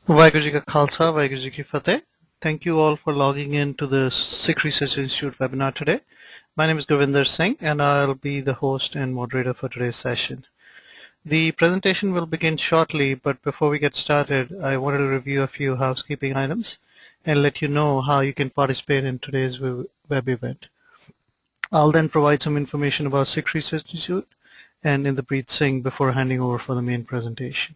Vaheguru Ji Ka Khalsa, Vaheguru Ji Ki Fateh. Thank you all for logging in to the Sikh Research Institute webinar today. My name is Guru Singh and I'll be the host and moderator for today's session. The presentation will begin shortly, but before we get started, I wanted to review a few housekeeping items and let you know how you can participate in today's web event. I'll then provide some information about Sikh Research Institute and Inderpreet Singh before handing over for the main presentation.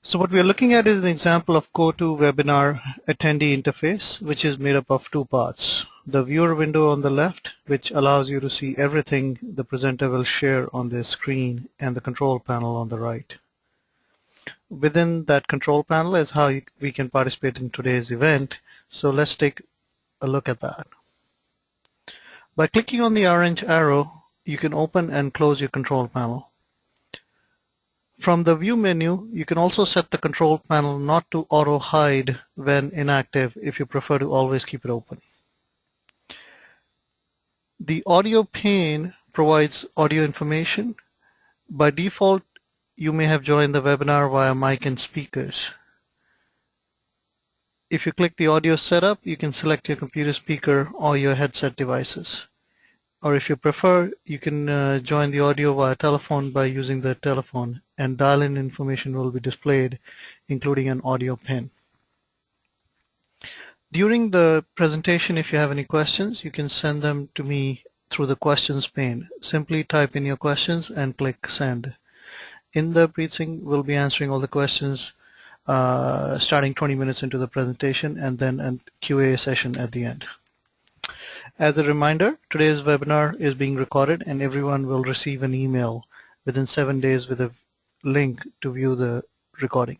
So what we are looking at is an example of GoToWebinar attendee interface, which is made up of two parts. The viewer window on the left, which allows you to see everything the presenter will share on their screen, and the control panel on the right. Within that control panel is how we can participate in today's event. So let's take a look at that. By clicking on the orange arrow, you can open and close your control panel. From the View menu, you can also set the control panel not to auto-hide when inactive if you prefer to always keep it open. The audio pane provides audio information. By default, you may have joined the webinar via mic and speakers. If you click the audio setup, you can select your computer speaker or your headset devices. Or if you prefer, you can join the audio via telephone by using the telephone, and dial-in information will be displayed, including an audio pin. During the presentation, if you have any questions, you can send them to me through the questions pane. Simply type in your questions and click send. Inderpreet Singh will be answering all the questions starting 20 minutes into the presentation, and then a Q&A session at the end. As a reminder, today's webinar is being recorded and everyone will receive an email within 7 days with a link to view the recording.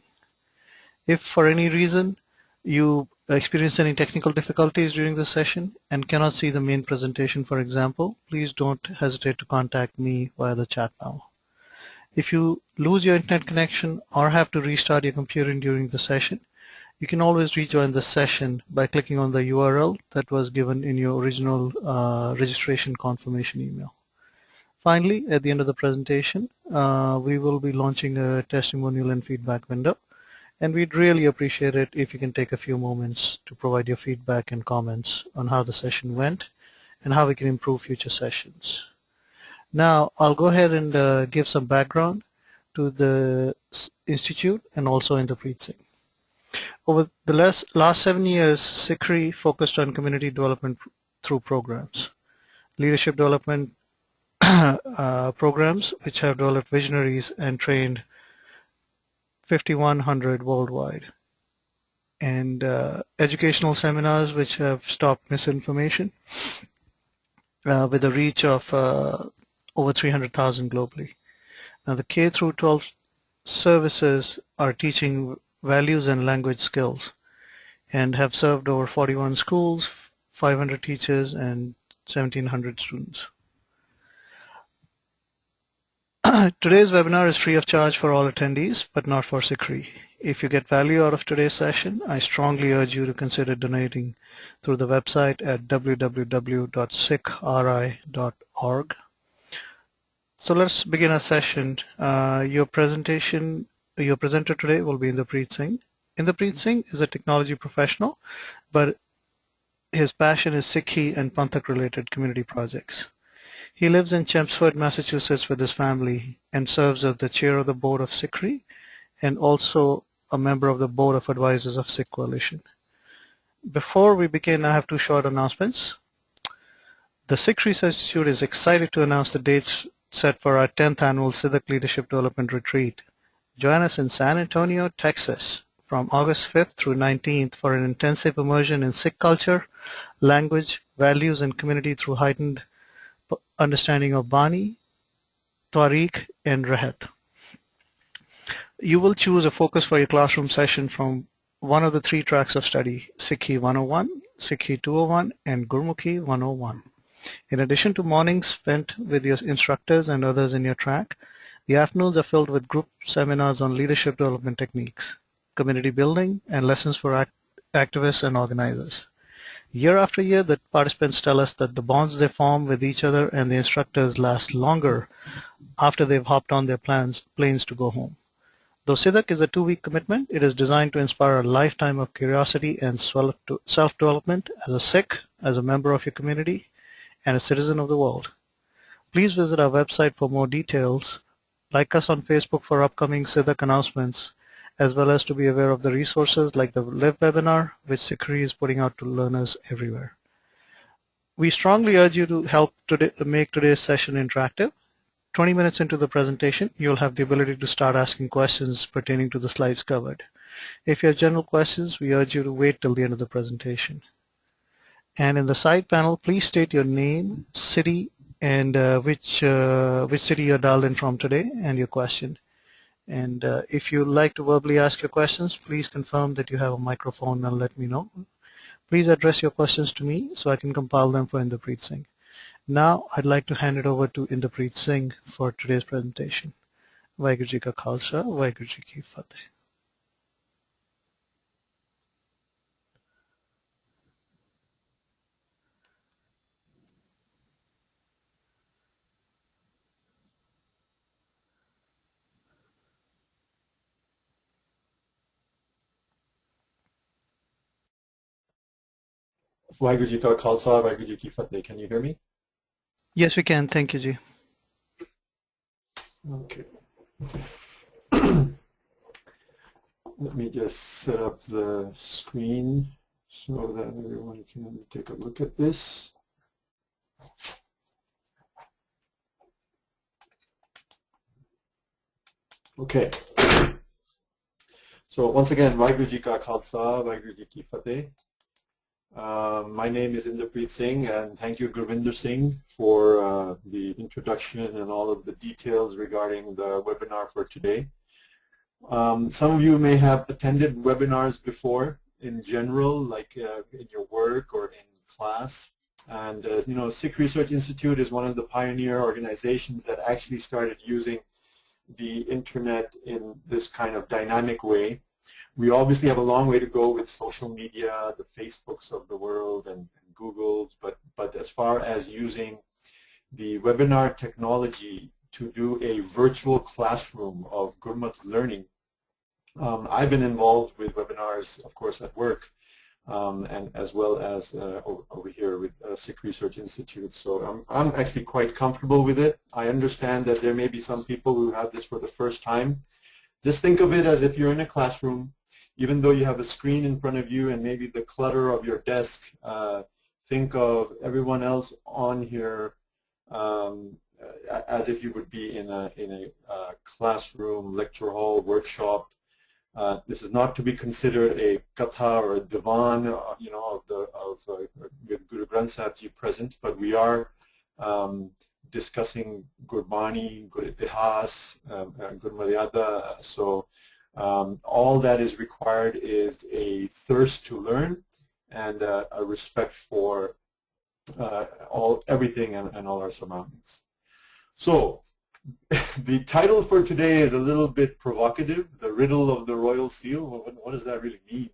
If for any reason you experience any technical difficulties during the session and cannot see the main presentation, for example, please don't hesitate to contact me via the chat panel. If you lose your internet connection or have to restart your computer during the session, you can always rejoin the session by clicking on the URL that was given in your original registration confirmation email. Finally, at the end of the presentation, we will be launching a testimonial and feedback window, and we'd really appreciate it if you can take a few moments to provide your feedback and comments on how the session went and how we can improve future sessions. Now, I'll go ahead and give some background to the Institute and also Inderpreet Singh. Over the last 7 years, SikhRI focused on community development through programs, leadership development programs which have developed visionaries and trained 5,100 worldwide, and educational seminars which have stopped misinformation with a reach of over 300,000 globally. Now the K through 12 services are teaching values and language skills and have served over 41 schools, 500 teachers, and 1,700 students. Today's webinar is free of charge for all attendees, but not for SikhRI. If you get value out of today's session, I strongly urge you to consider donating through the website at www.sikhri.org. So let's begin our session. Your presenter today will be Inderpreet Singh. Inderpreet Singh is a technology professional, but his passion is Sikhī and Panthak-related community projects. He lives in Chelmsford, Massachusetts with his family and serves as the chair of the Board of SikhRI and also a member of the Board of Advisors of Sikh Coalition. Before we begin, I have two short announcements. The Sikh Research Institute is excited to announce the dates set for our 10th annual Civic Leadership Development Retreat. Join us in San Antonio, Texas from August 5th through 19th for an intensive immersion in Sikh culture, language, values, and community through heightened understanding of Bani, Tariq, and Rahat. You will choose a focus for your classroom session from one of the 3 tracks of study, Sikhī 101, Sikhī 201, and Gurmukhi 101. In addition to mornings spent with your instructors and others in your track, the afternoons are filled with group seminars on leadership development techniques, community building, and lessons for activists and organizers. Year after year, the participants tell us that the bonds they form with each other and the instructors last longer after they've hopped on their planes to go home. Though Sidak is a 2-week commitment, it is designed to inspire a lifetime of curiosity and self-development as a Sikh, as a member of your community, and a citizen of the world. Please visit our website for more details, like us on Facebook for upcoming Sidak announcements, as well as to be aware of the resources like the live webinar, which SikhRI is putting out to learners everywhere. We strongly urge you to help make today's session interactive. 20 minutes into the presentation, you'll have the ability to start asking questions pertaining to the slides covered. If you have general questions, we urge you to wait till the end of the presentation. And in the side panel, please state your name, city, and which city you're dialed in from today, and your question. And if you'd like to verbally ask your questions, please confirm that you have a microphone and let me know. Please address your questions to me so I can compile them for Inderpreet Singh. Now, I'd like to hand it over to Inderpreet Singh for today's presentation. Waheguru Ji Ka Khalsa, Waheguru Ji Ki Fateh. Waheguru Ji Ka Khalsa, Waheguru Ji Ki Fateh. Can you hear me? Yes, we can. Thank you, Ji. Okay. Let me just set up the screen so that everyone can take a look at this. Okay. So once again, Waheguru Ji Ka Khalsa, Waheguru Ji Ki Fateh. My name is Inderpreet Singh, and thank you, Gurvinder Singh, for the introduction and all of the details regarding the webinar for today. Some of you may have attended webinars before in general, like in your work or in class. And you know, Sikh Research Institute is one of the pioneer organizations that actually started using the internet in this kind of dynamic way. We obviously have a long way to go with social media, the Facebooks of the world and Googles, but as far as using the webinar technology to do a virtual classroom of Gurmat learning, I've been involved with webinars, of course, at work, and as well as over here with Sikh Research Institute. So I'm actually quite comfortable with it. I understand that there may be some people who have this for the first time. Just think of it as if you're in a classroom. Even though you have a screen in front of you and maybe the clutter of your desk, think of everyone else on here as if you would be in a classroom, lecture hall, workshop. This is not to be considered a katha or a divan, you know, with Guru Granth Sahib Ji present, but we are discussing Gurbani, Gur Itihas, Gur Maryada. So all that is required is a thirst to learn and a respect for everything and all our surroundings. So the title for today is a little bit provocative, the riddle of the royal seal. What does that really mean?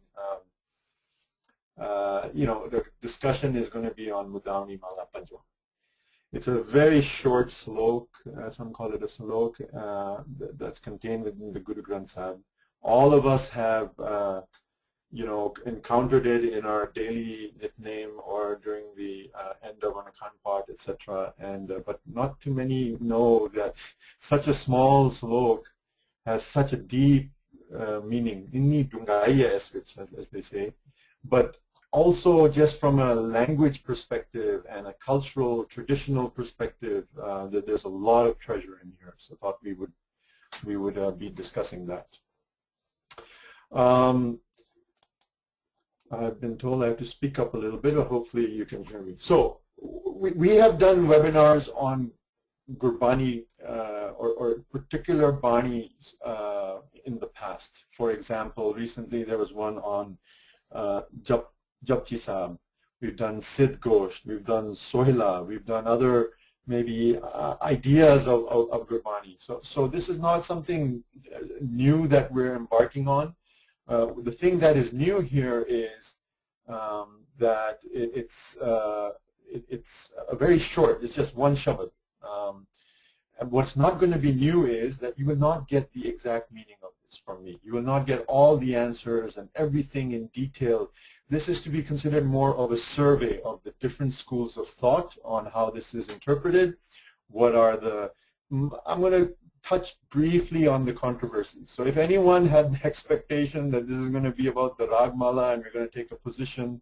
You know, the discussion is going to be on Mudavani Mahala. It's a very short slok, some call it a slok, that's contained within the Guru Granth Sahib. All of us have, you know, encountered it in our daily nickname or during the end of an Akhand Path, etc. And but not too many know that such a small slok has such a deep meaning, inni dungaiya as they say, but also just from a language perspective and a cultural, traditional perspective, that there's a lot of treasure in here. So I thought we would be discussing that. I've been told I have to speak up a little bit, or hopefully you can hear me. So we have done webinars on Gurbani or particular Banis in the past. For example, recently there was one on Japji Sahib. We've done Siddh Gosht, we've done Sohila, we've done other maybe ideas of Gurbani. So this is not something new that we're embarking on. The thing that is new here is that it's a very short, it's just one Shabad. And what's not going to be new is that you will not get the exact meaning of this. me. You will not get all the answers and everything in detail. This is to be considered more of a survey of the different schools of thought on how this is interpreted. What are the, I'm going to touch briefly on the controversies. So if anyone had the expectation that this is going to be about the Ragmala and we're going to take a position,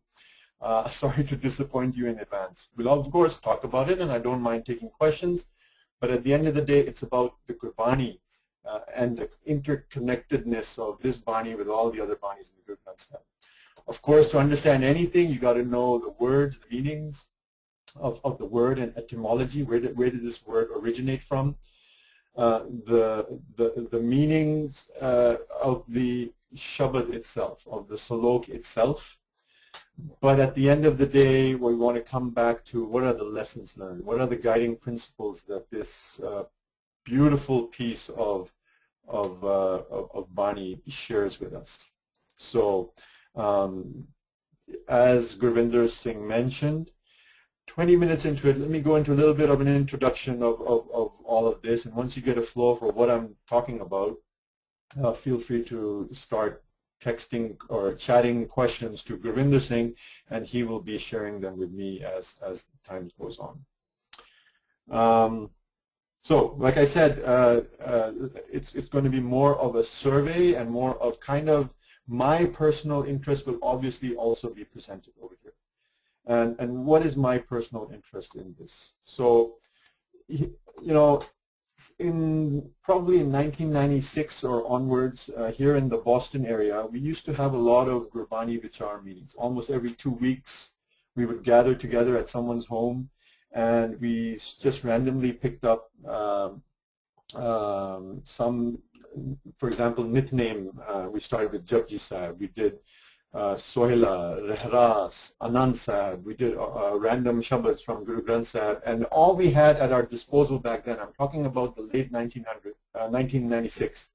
sorry to disappoint you in advance. We'll of course talk about it, and I don't mind taking questions, but at the end of the day, it's about the Gurbani and the interconnectedness of this Bani with all the other Banis in the Guru Granth Sahib. Of course, to understand anything, you got to know the words, the meanings of the word and etymology. Where did this word originate from? The meanings of the Shabad itself, of the Salok itself. But at the end of the day, we want to come back to what are the lessons learned? What are the guiding principles that this beautiful piece of Bani shares with us? So, as Gurvinder Singh mentioned, 20 minutes into it, let me go into a little bit of an introduction of all of this. And once you get a flow for what I'm talking about, feel free to start texting or chatting questions to Gurvinder Singh, and he will be sharing them with me as time goes on. So, like I said, it's going to be more of a survey and more of kind of my personal interest will obviously also be presented over here. And what is my personal interest in this? So, you know, probably in 1996 or onwards, here in the Boston area, we used to have a lot of Gurbani Vichar meetings. Almost every 2 weeks, we would gather together at someone's home, and we just randomly picked up some, for example, Nitnem. We started with Japji Sahib. We did Sohila, Rehras, Anand Sahib. We did random Shabads from Guru Granth Sahib, and all we had at our disposal back then, I'm talking about the late 1996,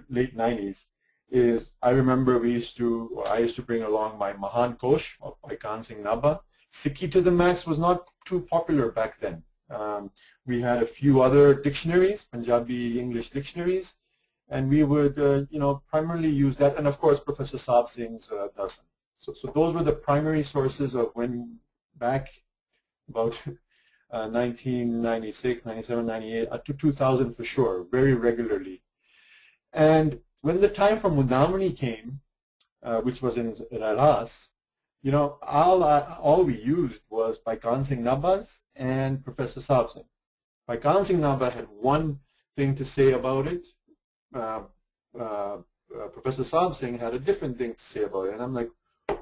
late 90s, is I remember I used to bring along my Mahan Kosh by Khan Singh Nabha. Sikhi to the max was not too popular back then. We had a few other dictionaries, Punjabi English dictionaries, and we would, you know, primarily use that, and of course Professor Sabad Singh's Darshan. So those were the primary sources of when back about 1996, 97, 98, up to 2000 for sure, very regularly. And when the time for Mudavani came, which was in Raras, you know, all we used was by Khan Singh Nabha's and Professor Sabad Singh. By Khan Singh Nabha had one thing to say about it. Professor Sabad Singh had a different thing to say about it, and I'm like,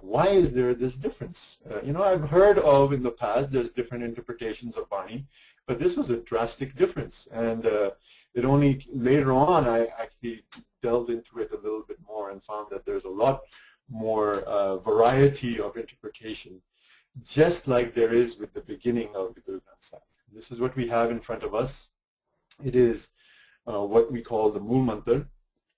why is there this difference? You know, I've heard of in the past there's different interpretations of Bani, but this was a drastic difference, and it only later on I actually delved into it a little bit more and found that there's a lot more variety of interpretation, just like there is with the beginning of the Guru Granth Sahib. This is what we have in front of us. It is what we call the Mool Mantar,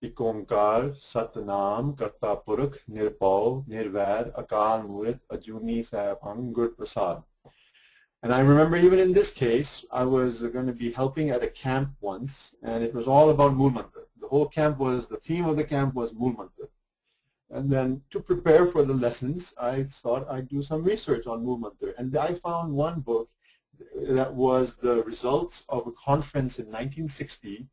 Ik Omkar, Satnam, Karta Purakh, Nirbhav, Nirvair, Akal Murit, Ajuni Sahibang, Gur Prasad. And I remember even in this case, I was going to be helping at a camp once, and it was all about Mool Mantar. The whole camp was, the theme of the camp was Mool Mantar. And then to prepare for the lessons, I thought I'd do some research on Mool Mantar. And I found one book that was the results of a conference in 1960,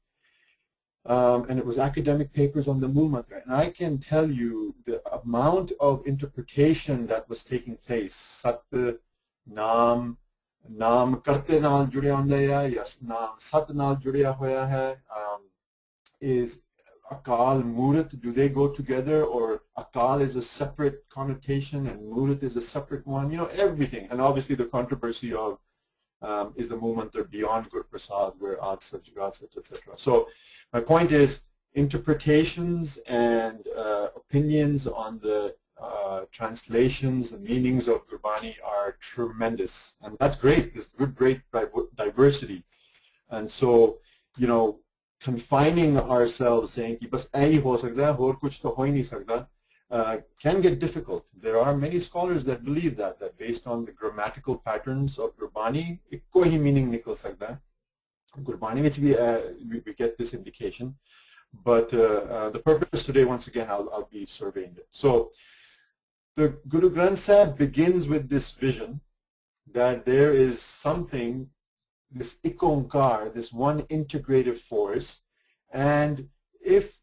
and it was academic papers on the Mool Mantar. And I can tell you the amount of interpretation that was taking place. Sat, Naam, Naam karte naal judya hunda hai, yes, Naam Sat naal judya hoya hai, is Akal, Murit, do they go together, or Akal is a separate connotation and Murit is a separate one? You know, everything. And obviously the controversy of is the Mool Mantar beyond Gur Prasad, where Ad Sach, Jugaad Sach, etc. So my point is interpretations and opinions on the translations and meanings of Gurbani are tremendous. And that's great. There's great diversity. And so, you know, confining ourselves, saying ki bas ai ho sakta hai, aur kuch to ho hi nahi sakta, can get difficult. There are many scholars that believe that based on the grammatical patterns of Gurbani, ikko hi meaning nikal sakta hai. Gurbani which we get this indication. But the purpose today, once again, I'll be surveying it. So the Guru Granth Sahib begins with this vision that there is something, this ikonkar, this one integrative force, and if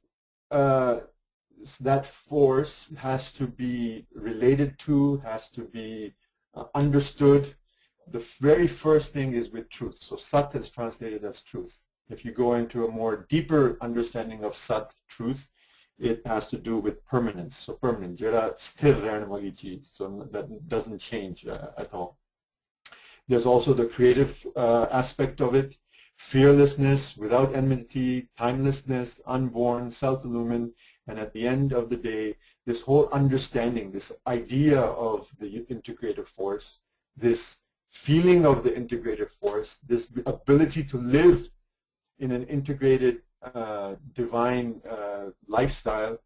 that force has to be related to, has to be understood, the very first thing is with truth. So Sat is translated as truth. If you go into a more deeper understanding of Sat, truth, it has to do with permanence. So permanent, jada sthir rehne wali cheez, so that doesn't change at all. There's also the creative aspect of it, fearlessness, without enmity, timelessness, unborn, self-illumined, and at the end of the day, this whole understanding, this idea of the integrative force, this feeling of the integrative force, this ability to live in an integrated divine lifestyle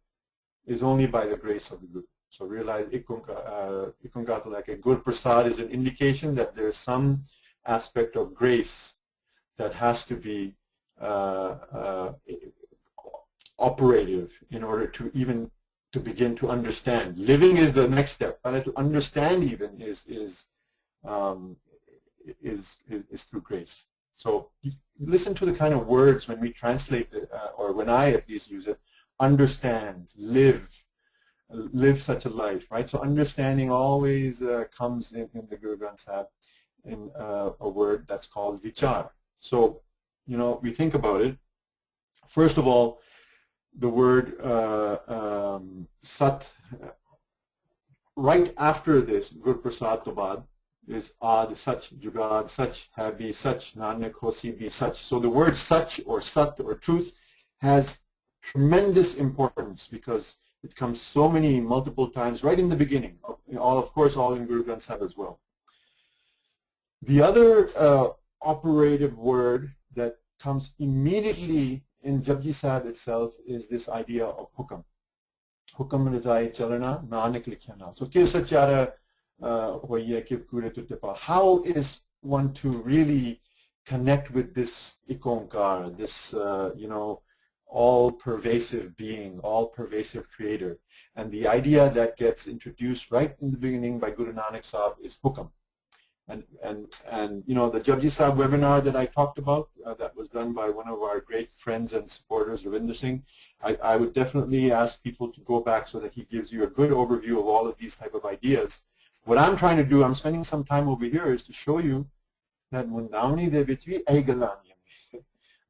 is only by the grace of the Guru. So realize Ikonkar like Gur Prasad is an indication that there is some aspect of grace that has to be operative in order to even to begin to understand. Living is the next step, but to understand even is through grace. So you listen to the kind of words when we translate it, or when I at least use it: understand, live such a life, right? So understanding always comes in the Guru Granth Sahib in a word that's called vichar. So, you know, we think about it. First of all, the word Sat, right after this, Gur Prasad Sabad, is Ad, Sach, Jugad, Sach, Habi, Sach, Nanak, Hosi, Be, Sach. So the word Sach or Sat or truth has tremendous importance because it comes so many multiple times right in the beginning, of course all in Guru Granth Sahib as well. The other operative word that comes immediately in Japji Sahib itself is this idea of hukam. Hukam rizai chalana, nanak likhyana. So kir sachara hoiye kir kure tutte. How is one to really connect with this ikonkar, this you know, all-pervasive being, all-pervasive creator? And the idea that gets introduced right in the beginning by Guru Nanak Sahib is hukam. And you know, the Japji Sahib webinar that I talked about, that was done by one of our great friends and supporters, Ravinder Singh, I would definitely ask people to go back so that he gives you a good overview of all of these type of ideas. What I'm trying to do, I'm spending some time over here, is to show you that Mudavani de Vitvi Aigalani.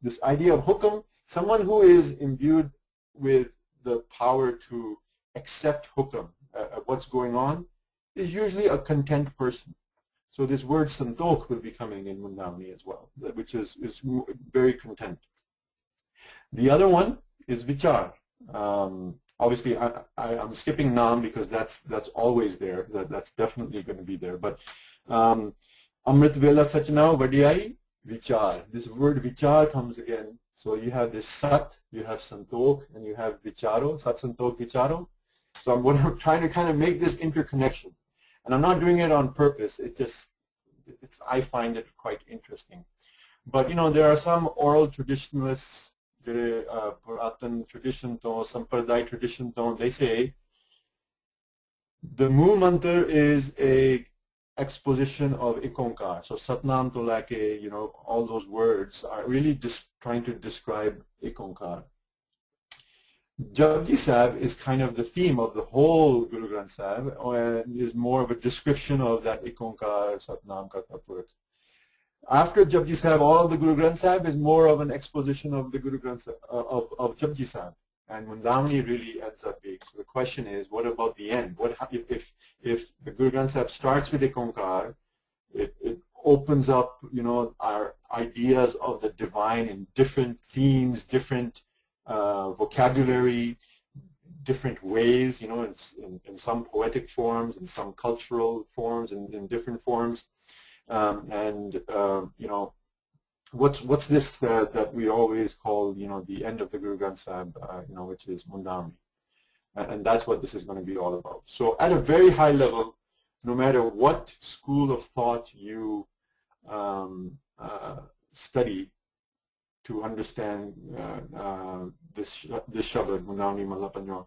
This idea of hukam, someone who is imbued with the power to accept hukam, what's going on, is usually a content person. So this word santokh will be coming in Mudavani as well, which is very content. The other one is vichar. Obviously, I'm skipping naam because that's always there. That's definitely going to be there. But Amrit Vela Sachna Vadiyai Vichar. This word vichar comes again. So you have this sat, you have santokh, and you have vicharo, sat santokh vicharo. So I'm trying to kind of make this interconnection. And I'm not doing it on purpose. I find it quite interesting. But you know, there are some oral traditionalists, Puratan tradition, Sampradaya tradition, they say the Mool Mantra is a exposition of ikonkar. So Satnam Tolake, you know, all those words are really just trying to describe ikonkar. Japji Sahib is kind of the theme of the whole Guru Granth Sahib, and is more of a description of that ikonkar, Satnam, Karta, Purakh. After Japji Sahib, all the Guru Granth Sahib is more of an exposition of the Guru Granth of Japji Sahib, and Mudavani really ends up being. So the question is, what about the end? What if the Guru Granth Sahib starts with ikonkar, it opens up, you know, our ideas of the divine in different themes, different vocabulary, different ways, you know, in some poetic forms, in some cultural forms, in different forms, you know, what's this that we always call, you know, the end of the Guru Granth Sahib, you know, which is Mudavani, and that's what this is going to be all about. So at a very high level, no matter what school of thought you study, to understand this Shabad, Mudavani Mahala.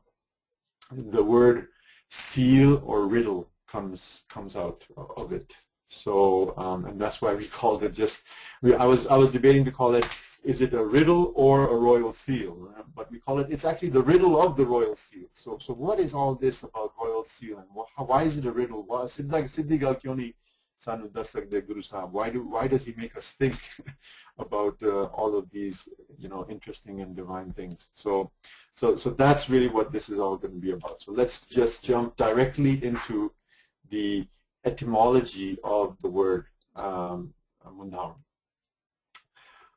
The word seal or riddle comes out of it. So and that's why we called it just. I was debating to call it, is it a riddle or a royal seal? But we call it, it's actually the riddle of the royal seal. So what is all this about royal seal, and why is it a riddle? Why does he make us think about all of these, interesting and divine things? So that's really what this is all going to be about. So let's just jump directly into the etymology of the word Mudavani.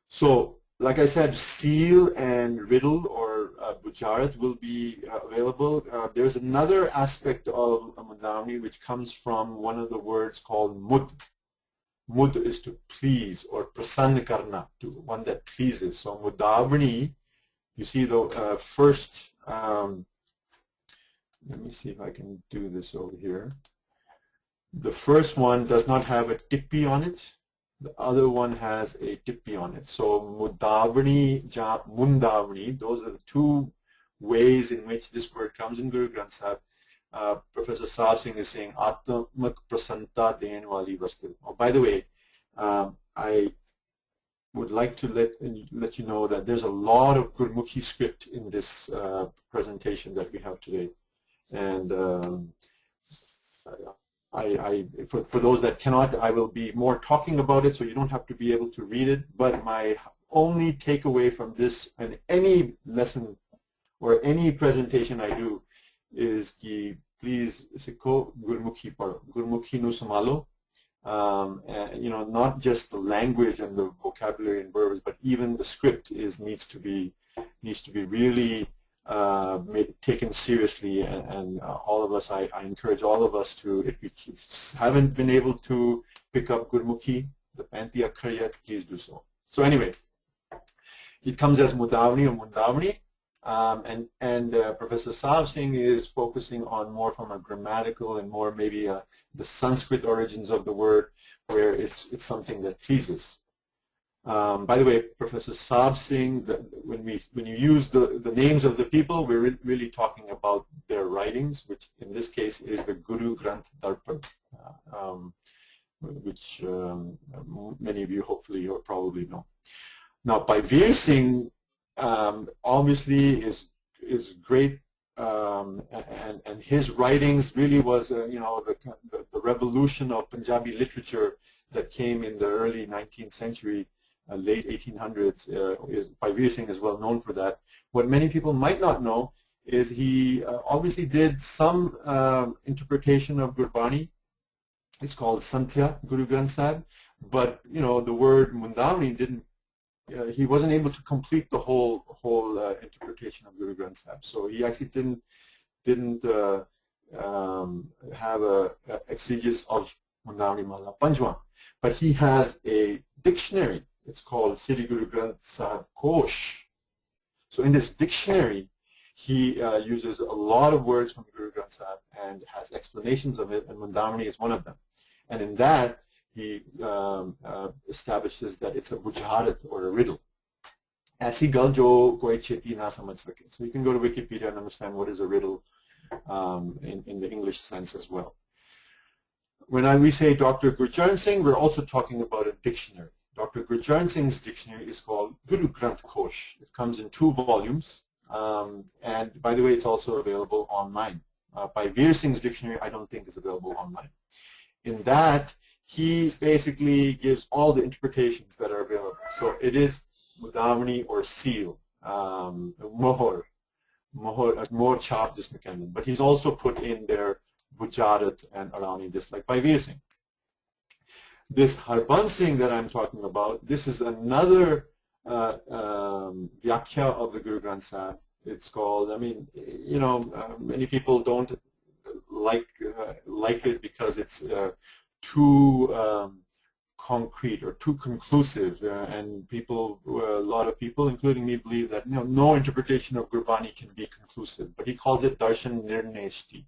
So, like I said, seal and riddle or bujarat will be available. There's another aspect of Mudavani which comes from one of the words called mud. Mud is to please or prasanna karna, to one that pleases. So Mudavani, you see the first, let me see if I can do this over here. The first one does not have a tippi on it. The other one has a tippi on it. So Mudavani, Mundavani, those are the two ways in which this word comes in Guru Granth Sahib. Professor Sabad Singh is saying, Atmak prasanta den wali vastu. Oh, by the way, I would like to let you know that there's a lot of Gurmukhi script in this presentation that we have today. And for those that cannot, I will be more talking about it, so you don't have to be able to read it. But my only takeaway from this and any lesson or any presentation I do is ki please sikho Gurmukhi paro, Gurmukhi nu samalo. Not just the language and the vocabulary and verbs, but even the script needs to be really taken seriously, and all of us, I encourage all of us to, if you haven't been able to pick up Gurmukhi, the Panthi Akhar yet, please do so. So anyway, it comes as Mudavani or Mundavani, and Professor Sabad Singh is focusing on more from a grammatical and more maybe the Sanskrit origins of the word, where it's something that pleases. By the way, Professor Sabad Singh, when you use the names of the people, we're really talking about their writings, which in this case is the Guru Granth Darpan, which many of you hopefully or probably know. Now, Veer Singh obviously is great, and his writings really was the revolution of Punjabi literature that came in the early 19th century. Late 1800s, Veer Singh is well known for that. What many people might not know is he obviously did some interpretation of Gurbani. It's called Santhya Guru Granth Sahib, but the word Mundavani didn't. He wasn't able to complete the whole interpretation of Guru Granth Sahib. So he actually didn't have a exegesis of Mudavani Mahala Panjwan, but he has a dictionary. It's called Sri Guru Granth Sahib Kosh. So in this dictionary, he uses a lot of words from Guru Granth Sahib and has explanations of it, and Mundavani is one of them. And in that, he establishes that it's a bujarat or a riddle. Aisi gal jo koi cheti na samajh sake. So you can go to Wikipedia and understand what is a riddle in the English sense as well. When we say Dr. Gurcharan Singh, we're also talking about a dictionary. Dr. Gurcharan Singh's dictionary is called Guru Granth Kosh. It comes in 2 volumes, and by the way, it's also available online. Veer Singh's dictionary, I don't think is available online. In that, he basically gives all the interpretations that are available. So it is Mudavani or seal, mohor chap jisme kehte. But he's also put in there bujarat and arani, just like Veer Singh. This Harbans Singh that I'm talking about, this is another vyakhya of the Guru Granth Sahib. It's called, many people don't like it because it's too concrete or too conclusive, and a lot of people, including me, believe that no interpretation of Gurbani can be conclusive. But he calls it Darshan Nirneshtik.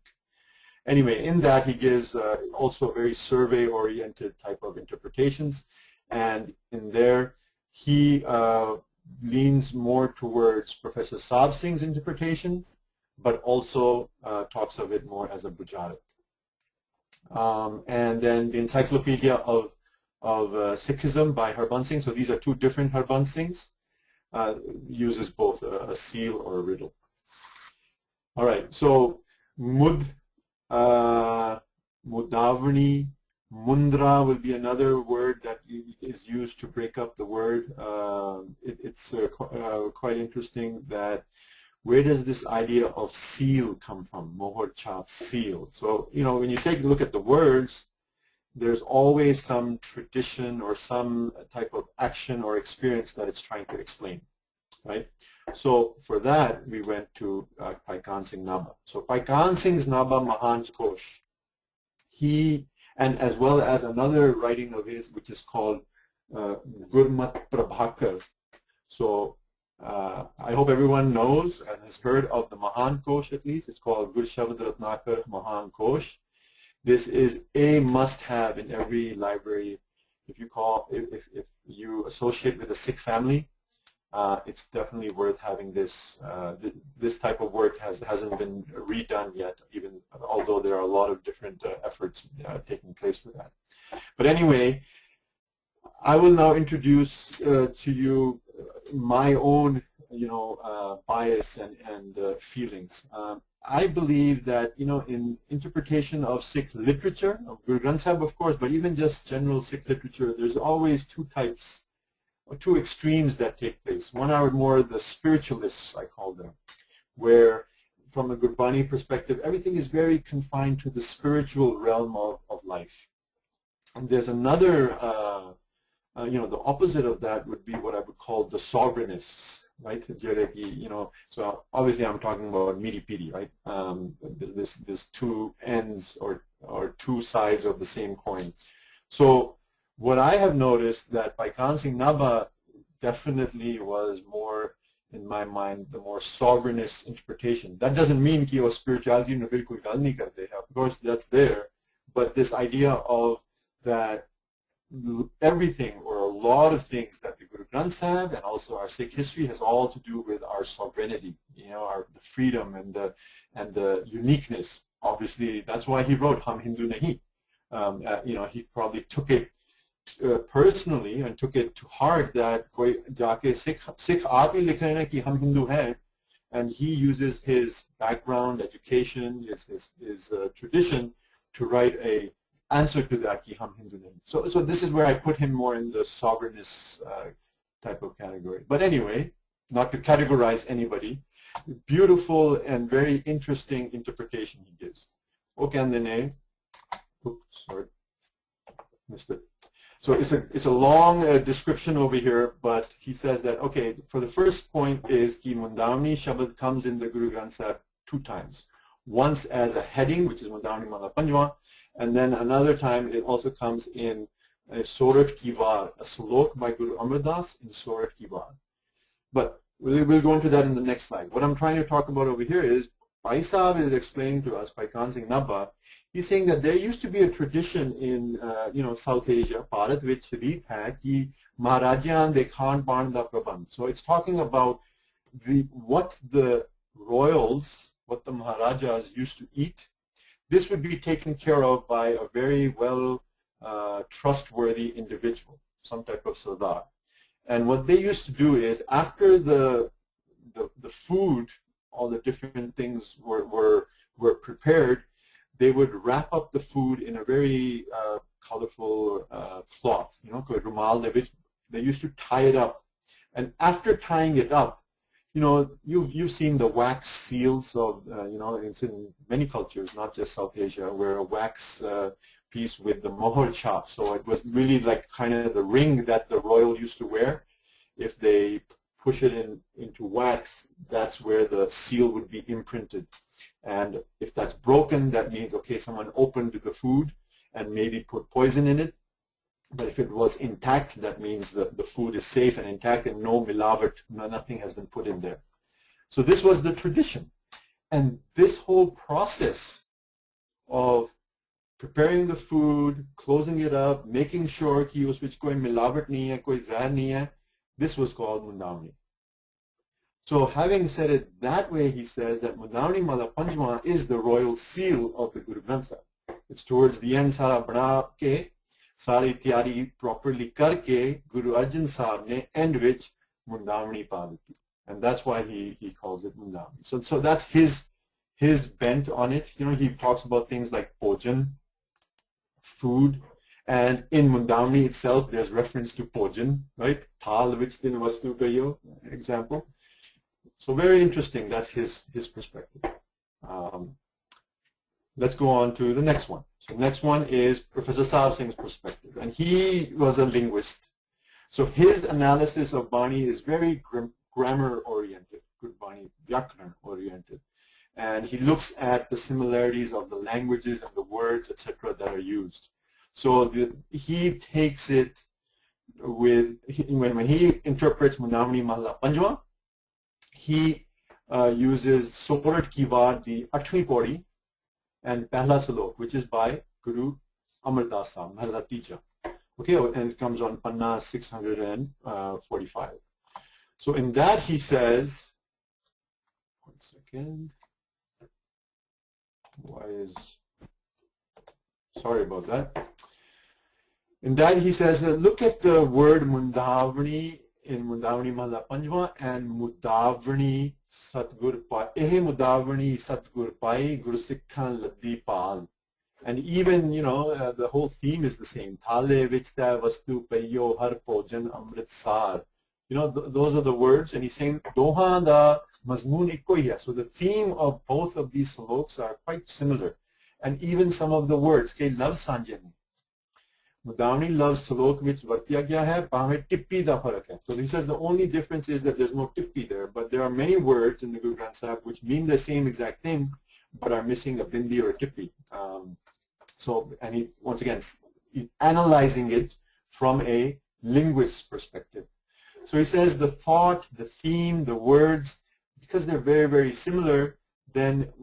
Anyway, in that he gives also very survey-oriented type of interpretations, and in there he leans more towards Professor Sabad Singh's interpretation, but also talks of it more as a bujarat. And then the Encyclopedia of Sikhism by Harbans Singh, so these are two different Harbans Singhs, uses both a seal or a riddle. All right, so Mudavani Mundra will be another word that is used to break up the word. It's quite interesting that where does this idea of seal come from? Mohor chap, seal. So, you know, when you take a look at the words, there's always some tradition or some type of action or experience that it's trying to explain, right? So for that, we went to Paikan Singh Nabha. So Paikan Singh's Nabha Mahan Kosh, he, and as well as another writing of his, which is called Gurmat Prabhakar. So I hope everyone knows and has heard of the Mahan Kosh at least. It's called Gur Shabad Ratnakar Mahan Kosh. This is a must-have in every library. If you associate with a Sikh family, it's definitely worth having this. This type of work hasn't been redone yet, even although there are a lot of different efforts taking place for that. But anyway, I will now introduce to you my own, bias and feelings. I believe that, in interpretation of Sikh literature, of Guru Granth Sahib, of course, but even just general Sikh literature, there's always two types, or two extremes that take place. One are more the spiritualists, I call them, where from a Gurbani perspective, everything is very confined to the spiritual realm of life. And there's another, the opposite of that would be what I would call the sovereignists, right? So obviously I'm talking about midi-pidi, right? This two ends or two sides of the same coin. So what I have noticed that Paikan Singh Nabha definitely was more, in my mind, the more sovereignist interpretation. That doesn't mean ki spirituality no bilkul gal nahi karte. Of course that's there, but this idea of that everything or a lot of things that the Guru Granth Sahib and also our Sikh history has all to do with our sovereignty, the freedom and the uniqueness. Obviously, that's why he wrote Hum Hindu Nahi. He probably took it personally and took it to heart that koi jaake Sikh aap hi likh rahe hain ki hum Hindu hain, and he uses his background, education, his tradition to write a answer to that ki hum Hindu nahi. So this is where I put him more in the sovereignist type of category. But anyway, not to categorize anybody, beautiful and very interesting interpretation he gives. Okay, and then sorry, missed it. So it's a long description over here, but he says that, okay, for the first point is ki Mudavani Shabad comes in the Guru Granth Sahib 2 times. Once as a heading, which is Mudavani Mahala Panjwa, and then another time it also comes in Sorat Ki War, a slok by Guru Amar Das in Sorat Ki War. But we'll go into that in the next slide. What I'm trying to talk about over here is Bhai Sahib is explaining to us, Paikan Singh Nabha, he's saying that there used to be a tradition in South Asia, Bharat, which read hai ki Maharajan de Khan Pan da Prabandh. So it's talking about what the royals, what the Maharajas used to eat. This would be taken care of by a very well trustworthy individual, some type of sardar. And what they used to do is after the food, all the different things were prepared, they would wrap up the food in a very colorful cloth, rumal. They used to tie it up. And after tying it up, you've seen the wax seals of, it's in many cultures, not just South Asia, where a wax piece with the mohor chop. So it was really like kind of the ring that the royal used to wear. If they push it into wax, that's where the seal would be imprinted. And if that's broken, that means, okay, someone opened the food and maybe put poison in it. But if it was intact, that means that the food is safe and intact and no milavat, nothing has been put in there. So this was the tradition. And this whole process of preparing the food, closing it up, making sure ki us vich koi milavat nahi hai, koi zahar nahi hai, this was called Mudavani. So having said it that way, he says that Mudavani Mahala Panjwa is the royal seal of the Guru Granth Sahib. It's towards the end, Sara bana ke, sari tiyari properly karke, Guru Arjan Sahib ne end which Mudavani Pavati. And that's why he calls it Mudavani. So that's his bent on it. You know, he talks about things like Pojan, food, and in Mudavani itself there's reference to Pojan, right? Thal which din vastu kayo, example. So very interesting. That's his perspective. Let's go on to the next one. So next one is Professor Sahib Singh's perspective, and he was a linguist. So his analysis of Bani is very grammar-oriented, good Bani, Vyakran-oriented, and he looks at the similarities of the languages and the words, etc., that are used. So he takes it with when he interprets Mudavani Mahala Panjwa, he uses Sorat Kiwar, the 8वीं Pauri, and Pehla Salok, which is by Guru Amardas Sahib, Maharada teacher. Okay, and it comes on Panna 645. So in that he says, one second, sorry about that. In that he says, look at the word Mudavani in Mudavani Mahala Panjwa and Mudavani Satgur Pai. Ehe Mudavani Satgur Pai Guru Sikhan Laddi Pal. And even, you know, the whole theme is the same. Thale Vichta Vastu Payo Har Pojan Amrit Sar. You know, those are the words, and he's saying Doha da Mazmoon Ikko hi hai. So the theme of both of these sloks are quite similar. And even some of the words, ke love sanjani. Mudavani loves slok which vartiya gaya hai, pahme tippi da farak hai. So he says the only difference is that there's no tippi there, but there are many words in the Guru Granth Sahib which mean the same exact thing, but are missing a bindi or a tippi. And he, once again, he's analyzing it from a linguist's perspective. So he says the thought, the theme, the words, because they're very, very similar, then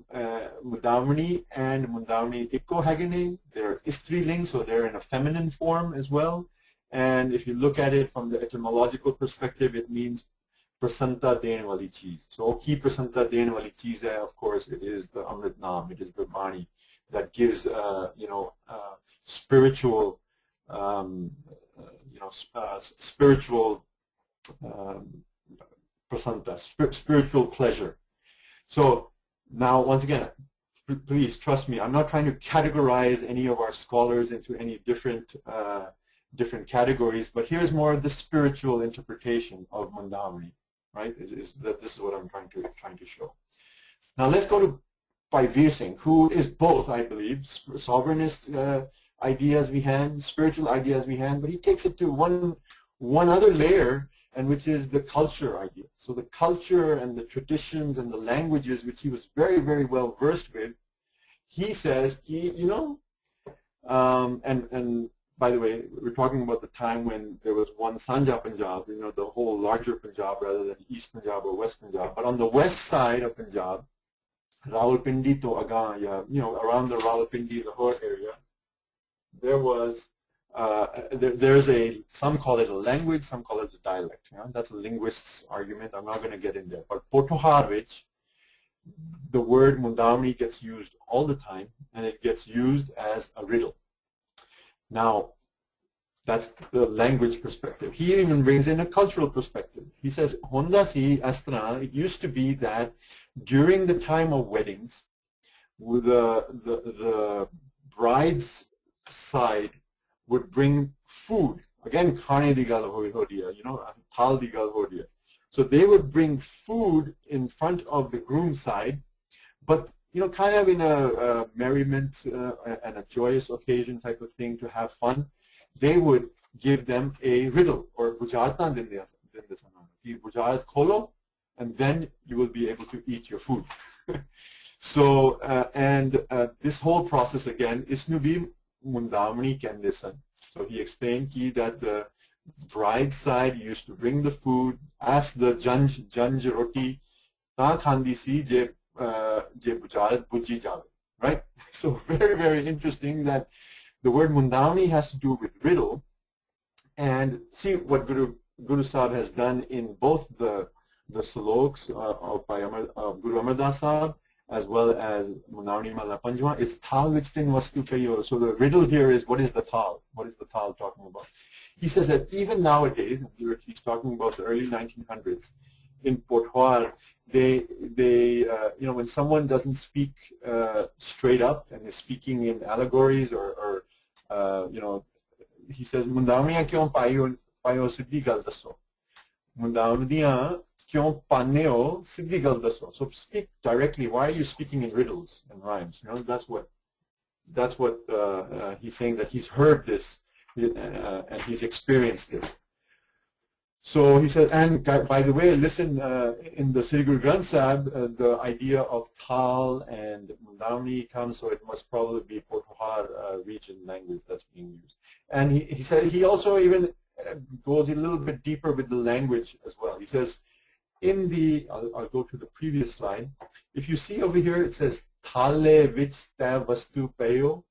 Mudavani and Mudavani Ikko Hagane, they're Istriling, so they're in a feminine form as well. And if you look at it from the etymological perspective, it means prasanta dene wali cheez. So ki prasanta dene wali cheez hai, of course, it is the Amrit Naam, it is the Bani that gives, spiritual, spiritual prasanta, spiritual pleasure. So now, once again, please trust me, I'm not trying to categorize any of our scholars into any different categories, but here's more of the spiritual interpretation of Mudavani, right? This is what I'm trying to show. Now let's go to Bhai Veer Singh, who is both, I believe, sovereignist ideas we had, spiritual ideas we had, but he takes it to one other layer, and which is the culture idea. So the culture and the traditions and the languages, which he was very, very well versed with, he says, and by the way, we're talking about the time when there was one Sanja Punjab, the whole larger Punjab rather than East Punjab or West Punjab. But on the west side of Punjab, Rawalpindi to Aga, around the Rawalpindi, Lahore area, there was some call it a language, some call it a dialect. That's a linguist's argument. I'm not going to get in there. But Potohar, which the word Mudavani gets used all the time, and it gets used as a riddle. Now, that's the language perspective. He even brings in a cultural perspective. He says, Honda si Astra, it used to be that during the time of weddings, the bride's side would bring food. Again, khane di gal ho diya, thal di gal ho diya. So they would bring food in front of the groom's side, but kind of in a merriment and a joyous occasion type of thing to have fun, they would give them a riddle or bujartan dinde bujarat kholo, and then you will be able to eat your food. So this whole process again is nubi Mudavani kendesan. So he explained that the bride side used to bring the food, ask the janj roti ta khandi si je bujarat buji jawe, right? So very, very interesting that the word Mudavani has to do with riddle, and see what Guru Sahib has done in both the the sloks of Guru Amar Das Sahib, as well as Mudavani Mahala Panjwa, is Thal which thing vastu kayo. So the riddle here is, what is the Thal? What is the Thal talking about? He says that even nowadays, he's talking about the early 1900s, in Potwar, when someone doesn't speak straight up and is speaking in allegories or he says, Mundavniyan kyon payo siddhi gal dasso. Mundavniyan kyon paneo siddhi gal dasso. So speak directly. Why are you speaking in riddles and rhymes? That's what he's saying, that he's heard this and he's experienced this. So he said, and by the way, listen, in the Sri Guru Granth Sahib, the idea of Thal and Mundavni comes, so it must probably be Potwar region language that's being used. And he said he also even goes a little bit deeper with the language as well. He says, I'll go to the previous slide. If you see over here, it says, Thale vich ta vastu payo,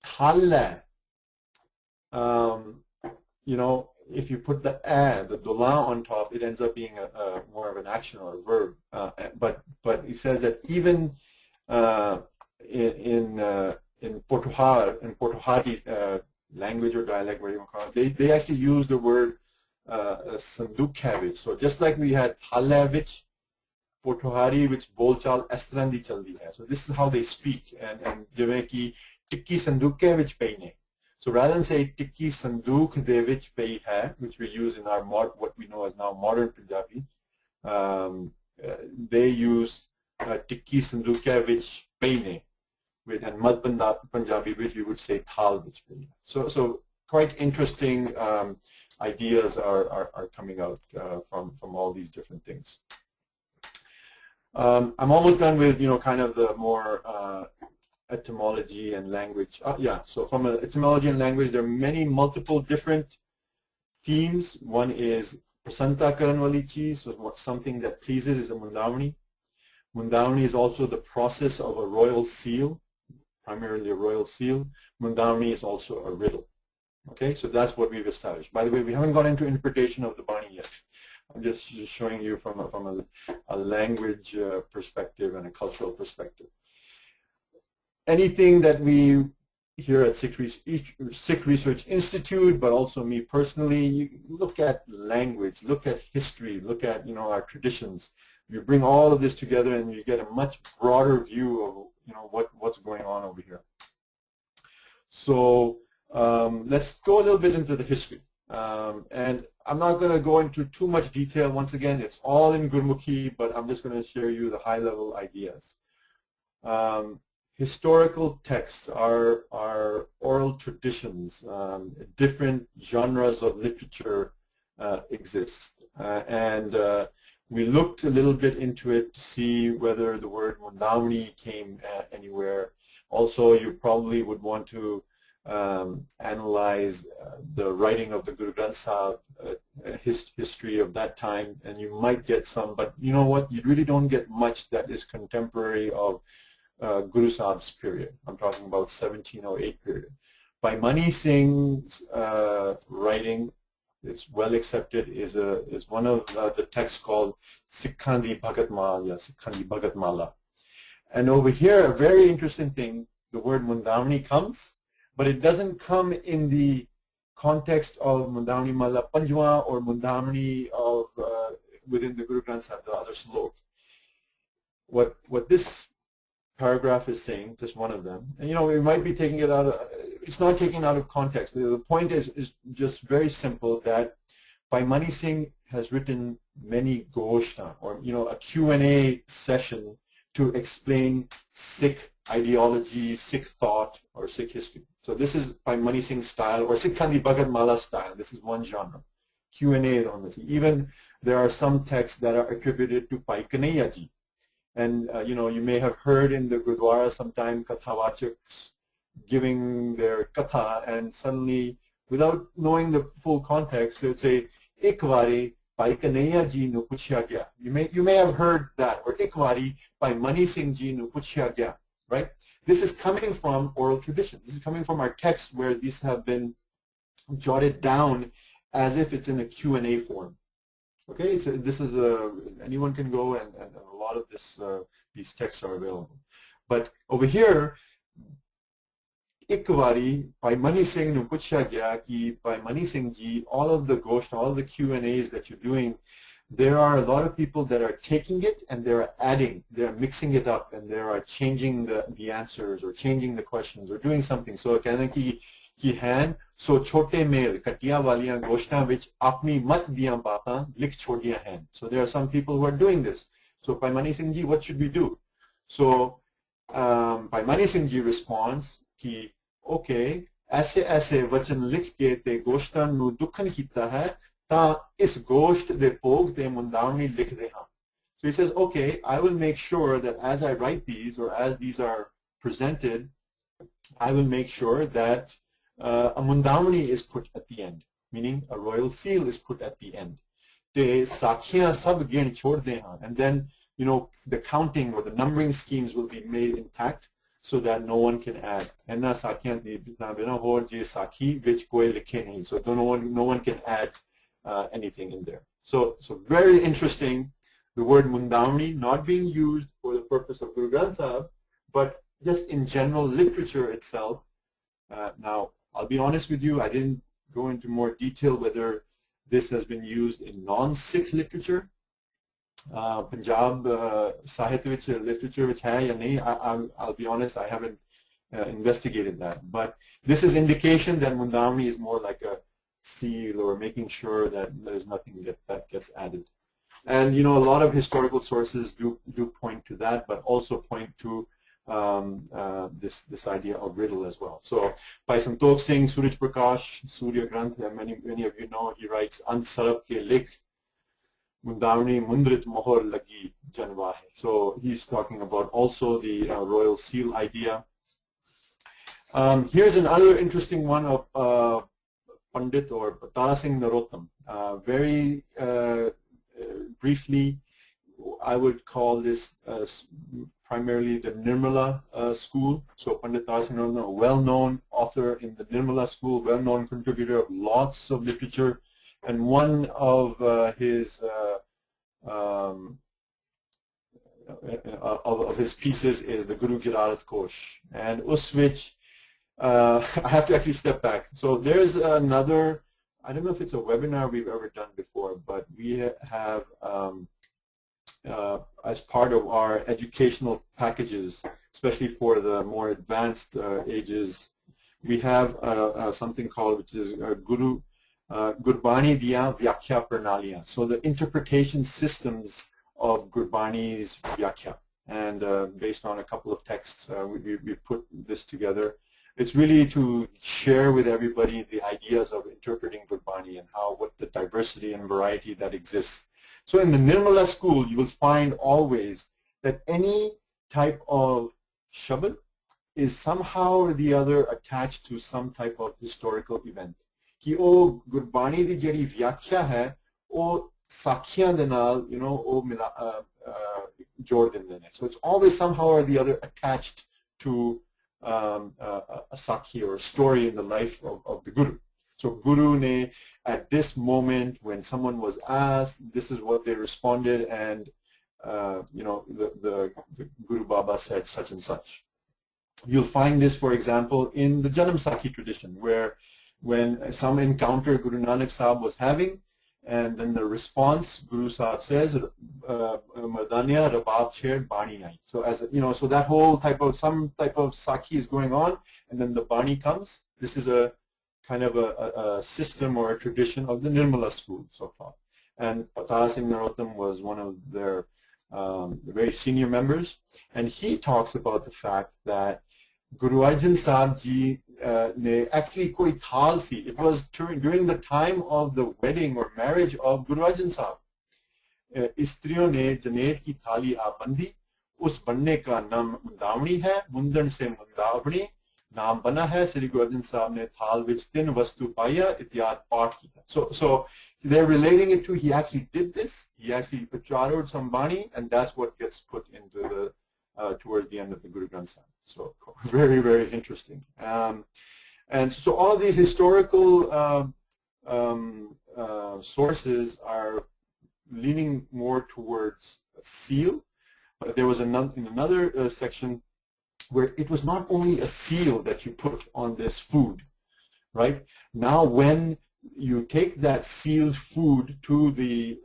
Thale. If you put the dola on top, it ends up being more of an action or a verb. But he says that even in Potwari language or dialect, where you call it, they actually use the word sandukhavich. So just like we had thalavich, Potwari, which bolchal estrandi chaldi hai. So this is how they speak. And jive ki tikki sandukhavich peine. So rather than say tikki sanduk de vich pei hai, which we use in our what we know as now modern Punjabi, they use tikki sandukya vich peine, and mad Punjabi, which you would say thal vich peine. So quite interesting ideas are coming out from all these different things. I'm almost done with kind of the more etymology and language. So from etymology and language, there are multiple different themes. One is prasanta karan wali cheez, so something that pleases is a Mundavani. Mundavani is also the process of a royal seal, primarily a royal seal. Mundavani is also a riddle. Okay, so that's what we've established. By the way, we haven't gone into interpretation of the Bani yet. I'm just showing you from a language perspective and a cultural perspective. Anything that we here at Sikh Research Institute, but also me personally, you look at language, look at history, look at our traditions. You bring all of this together, and you get a much broader view of what's going on over here. So let's go a little bit into the history, and I'm not going to go into too much detail. Once again, it's all in Gurmukhi, but I'm just going to share you the high-level ideas. Historical texts are oral traditions. Different genres of literature exist, and we looked a little bit into it to see whether the word Mundavani came anywhere. Also, you probably would want to analyze the writing of the Guru Granth Sahib, history of that time, and you might get some, but you know what, you really don't get much that is contemporary of Guru Sahib's period. I'm talking about 1708 period. By Mani Singh's writing, it's well accepted, is one of the texts called Sikhī and Panthak-related. And over here, a very interesting thing, the word Mundavani comes, but it doesn't come in the context of Mudavani Mahala Panjwa or Mundavani of within the Guru Granth Sahib, the other slok. What this paragraph is saying, just one of them, and we might be taking it out of, it's not taken out of context. The point is just very simple, that Bhai Mani Singh has written many goshta, or a Q&A session to explain Sikh ideology, Sikh thought, or Sikh history. So this is Bhai Mani Singh's style, or Sikhandi Bhagat Mala style. This is one genre. Q&A on this. Even there are some texts that are attributed to Bhai Kanhaiya Ji. And you may have heard in the Gurdwara sometime Kathawachaks giving their katha, and suddenly, without knowing the full context, they would say, "Ik wari Bhai Kanhaiya Ji nu puchya gya." You may have heard that, or "Ik wari Bhai Mani Singh Ji nu puchya gya." Right? This is coming from oral tradition. This is coming from our text, where these have been jotted down as if it's in a Q&A form. Okay, so this is anyone can go and a lot of these texts are available. But over here, ਇੱਕ ਵਾਰੀ ਭਾਈ ਮਨੀ ਸਿੰਘ ਨੂੰ ਪੁੱਛਿਆ ਗਿਆ ਕਿ ਭਾਈ Mani Singh ji, all of the gosht, all of the Q&As that you're doing, there are a lot of people that are taking it and they are adding, they are mixing it up and they are changing the answers or changing the questions or doing something. So ਕਹਿੰਦੇ ਕਿ ਹਨ ਸੋ ਛੋਟੇ ਮੇਲ ਕਟੀਆਂ ਵਾਲੀਆਂ ਗੋਸ਼ਟਾਂ ਵਿੱਚ ਆਪਣੀ ਮਤ ਦੀਆਂ ਬਾਤਾਂ ਲਿਖ ਛੋੜੀਆਂ ਹਨ. So there are some people who are doing this. So Bhai Mani Singh ji, what should we do? So Bhai Mani Singh ji responds कि okay, ऐसे ऐसे वचन लिख के ते गोश्तां नू दुखन कीता है ता इस गोश्त दे भोग ते मुंदावनी लिख दे हां. So he says, okay, I will make sure that as I write these or as these are presented, I will make sure that a mundawani is put at the end, meaning a royal seal is put at the end. Te sakhiyan sab gin chhod de hain, and then the counting or the numbering schemes will be made intact so that no one can add. Enna sakhiyan di bitna bina hor je sakhi which koi likhe nahi, so no one can add anything in there. So very interesting, the word mundawani not being used for the purpose of Guru Granth Sahib, but just in general literature itself. Now, I'll be honest with you, I didn't go into more detail whether this has been used in non-Sikh literature. Punjab Sahitya literature which hai ya nahi, I'll be honest, I haven't investigated that. But this is indication that Mundawani is more like a seal or making sure that there's nothing that gets added. And a lot of historical sources do point to that, but also point to this idea of riddle as well. So by Santokh Singh, Suraj Prakash, Surya Granth, many of you know, he writes Ant Sarab ke Likh Mundawani Mundrit Mohor Lagi Janwa hai. So he's talking about also the royal seal idea. Here's another interesting one of Pandit or Tara Singh Narottam. Very briefly, I would call this primarily the Nirmala school. So Pandit Tara Singh Narottam, a well-known author in the Nirmala school, well-known contributor of lots of literature, and one of his pieces is the Guru Granth Kosh, and uswich I have to actually step back. So there's another, I don't know if it's a webinar we've ever done before, but we have as part of our educational packages, especially for the more advanced ages, we have something called, which is Gurbani Diya Vyakhya Pranaliyan. So the interpretation systems of Gurbani's Vyakhya. And based on a couple of texts, we put this together. It's really to share with everybody the ideas of interpreting Gurbani and what the diversity and variety that exists. So in the Nirmala school, you will find always that any type of shabad is somehow or the other attached to some type of historical event. Ki o Gurbani di jehdi vyakhya hai, o sakhiyan de naal, o jod dinde ne. So it's always somehow or the other attached to a sakhi or a story in the life of the Guru. So Guru ne, at this moment when someone was asked, this is what they responded, and the Guru Baba said such and such. You'll find this, for example, in the Janam Sakhi tradition, where when some encounter Guru Nanak Sahib was having, and then the response, Guru Sahib says, Mardaniya Rabab Chair Bani Ai. So so that whole some type of Sakhi is going on, and then the Bani comes. This is a kind of a system or a tradition of the Nirmala school so far. And Tara Singh Narottam was one of their very senior members, and he talks about the fact that Guru Arjan Sahib Ji ne actually koi thal si. It was during the time of the wedding or marriage of Guru Arjan Sahib. Istriyon ne janet ki thali aabandi, us banne ka naam Mundawani hai, mundan se Mundawani naam bana hai. Sri Guru Arjan Sahib ne thal vich tin vastu paya ityad path kita. So they're relating it to, he actually did this. He actually ucharoed some bani, and that's what gets put into the towards the end of the Guru Granth Sahib. So very, very interesting. And so all of these historical sources are leaning more towards seal, but there was in another section where it was not only a seal that you put on this food, right? Now when you take that sealed food to the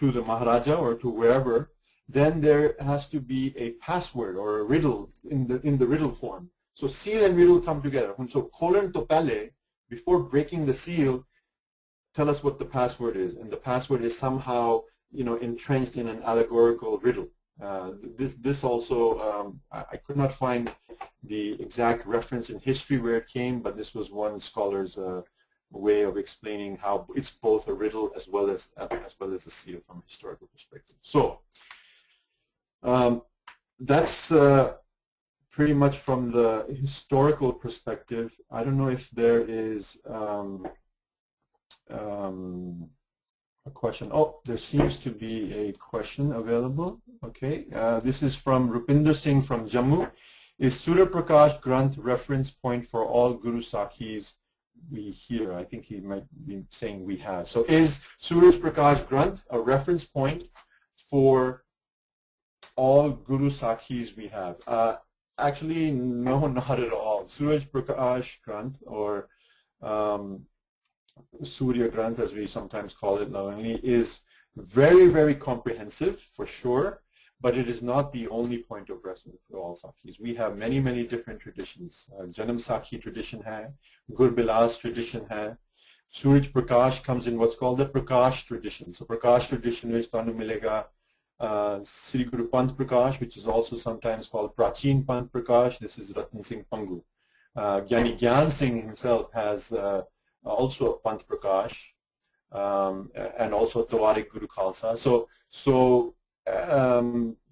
Maharaja or to wherever, then there has to be a password or a riddle in the riddle form. So seal and riddle come together. So kholan to pehle, before breaking the seal, tell us what the password is, and the password is somehow, you know, entrenched in an allegorical riddle. This also, I could not find the exact reference in history where it came, but this was one scholar's way of explaining how it's both a riddle as well as a seal from a historical perspective. So that's pretty much from the historical perspective. I don't know if there is a question. Oh, there seems to be a question available. Okay, this is from Rupinder Singh from Jammu. Is Surya Prakash Granth reference point for all Guru Sakhis we hear? I think he might be saying we have. So is Surya Prakash Granth a reference point for all Guru Sakhis we have? Actually, no, not at all. Surya Prakash Granth, or Surya Granth as we sometimes call it lovingly, is very, very comprehensive for sure, but it is not the only point of reference for all Sakhis. We have many, many different traditions. Janam Sakhi tradition hai, Gurbilas tradition hai. Suraj Prakash comes in what's called the Prakash tradition. So Prakash tradition which tanu milega Sri Guru Panth Prakash, which is also sometimes called Prachin Panth Prakash. This is Ratan Singh Pangu. Gyani Gyan Singh himself has also a Panth Prakash, and also Tawarik Guru Khalsa. So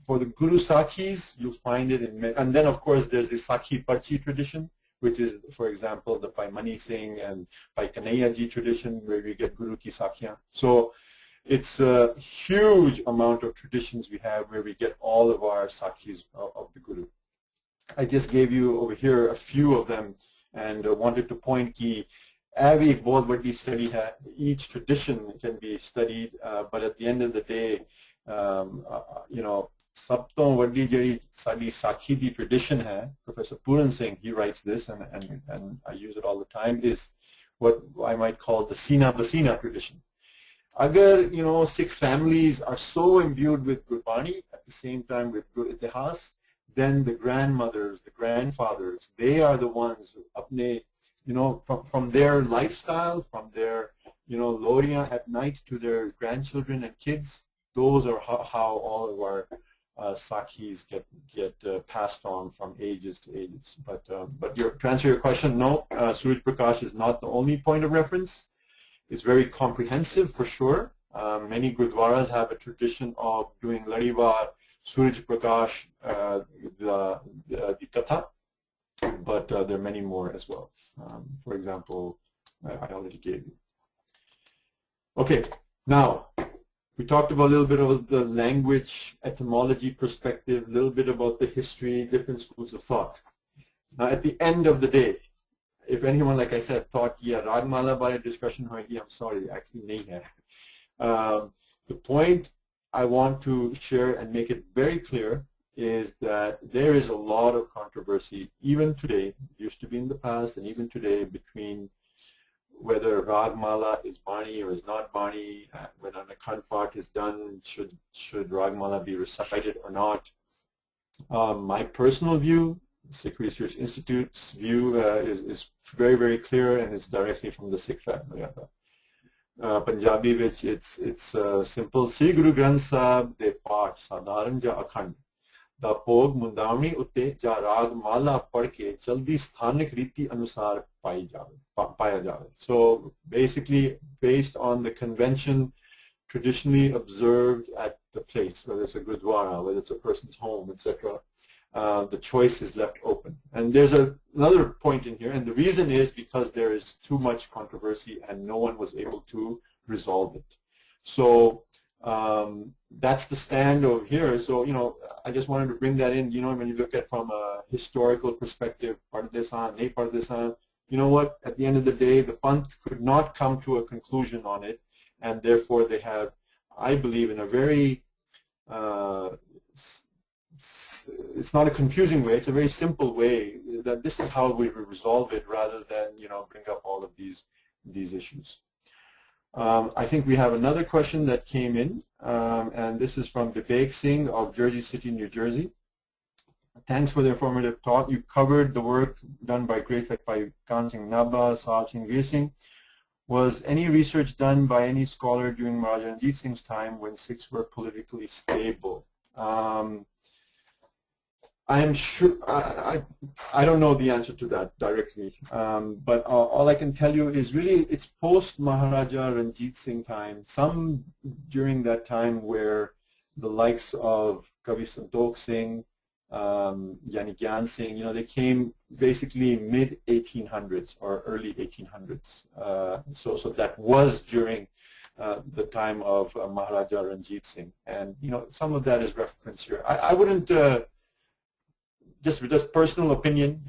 for the Guru Sakhis, you'll find it in, and then of course there's the Sakhi Parchi tradition, which is, for example, the Pai Mani Singh and Pai Kanhaiya Ji tradition, where we get Guru Ki Sakhiyan. So it's a huge amount of traditions we have where we get all of our Sakhis of the Guru. I just gave you over here a few of them, and wanted to point ki every बहुत बड़ी study है. Each tradition can be studied, but at the end of the day, you know, सब तो वड्डी जड़ी साडी साखी दी tradition है. Professor Puran Singh, he writes this, and I use it all the time, is what I might call the Sina Basina tradition. Agar, you know, Sikh families are so imbued with Gurbani at the same time with Gur Itihas, then the grandmothers, the grandfathers, they are the ones who apne, you know, from their lifestyle, from their, you know, Loriya at night to their grandchildren and kids, those are how all of our Sakhis get passed on from ages to ages. But to answer your question, no, Suraj Prakash is not the only point of reference. It's very comprehensive for sure. Many Gurdwaras have a tradition of doing Ladiwar, Suraj Prakash, the Katha, but there are many more as well. For example, I already gave you. Okay, now we talked about a little bit of the language, etymology perspective, a little bit about the history, different schools of thought. Now at the end of the day, if anyone, like I said, thought, yeah, Ragmala by discussion hoegi, I'm sorry, actually nahi hai. The point I want to share and make it very clear is that there is a lot of controversy, even today, used to be in the past and even today, between whether Ragmala is Bani or is not Bani, when an Akhand Path is done, should Ragmala be recited or not. My personal view, Sikh Research Institute's view is very, very clear, and it's directly from the SikhRI. Punjabi, which it's simple. Sri Guru Granth Sahib de Path Sadharan ja Akhand da Bhog Mudavani utte ja Ragmala padh ke jaldi sthanik riti anusar paya jave. So basically, based on the convention traditionally observed at the place, whether it's a Gurdwara, whether it's a person's home, etc., the choice is left open. And there's another point in here, and the reason is because there is too much controversy and no one was able to resolve it. So that's the stand over here. So, you know, I just wanted to bring that in. You know, when you look at from a historical perspective, Pardesan, ne Pardesan, you know what, at the end of the day, the Panth could not come to a conclusion on it, and therefore they have I believe, in a very, it's not a confusing way, it's a very simple way, that this is how we resolve it, rather than, bring up all of these issues. I think we have another question that came in, and this is from Vivek Singh of Jersey City, New Jersey. Thanks for the informative talk. You covered the work done by greats like by Khan Singh Nabha, Sahib Singh, Veer Singh. Was any research done by any scholar during Maharaja Ranjit Singh's time when Sikhs were politically stable? I am sure, I don't know the answer to that directly, but all I can tell you is really it's post Maharaja Ranjit Singh time, some during that time where the likes of Kavi Santokh Singh, Yani Gyan Singh, they came basically mid-1800s or early 1800s. So that was during the time of Maharaja Ranjit Singh. And, some of that is referenced here. I wouldn't, just personal opinion,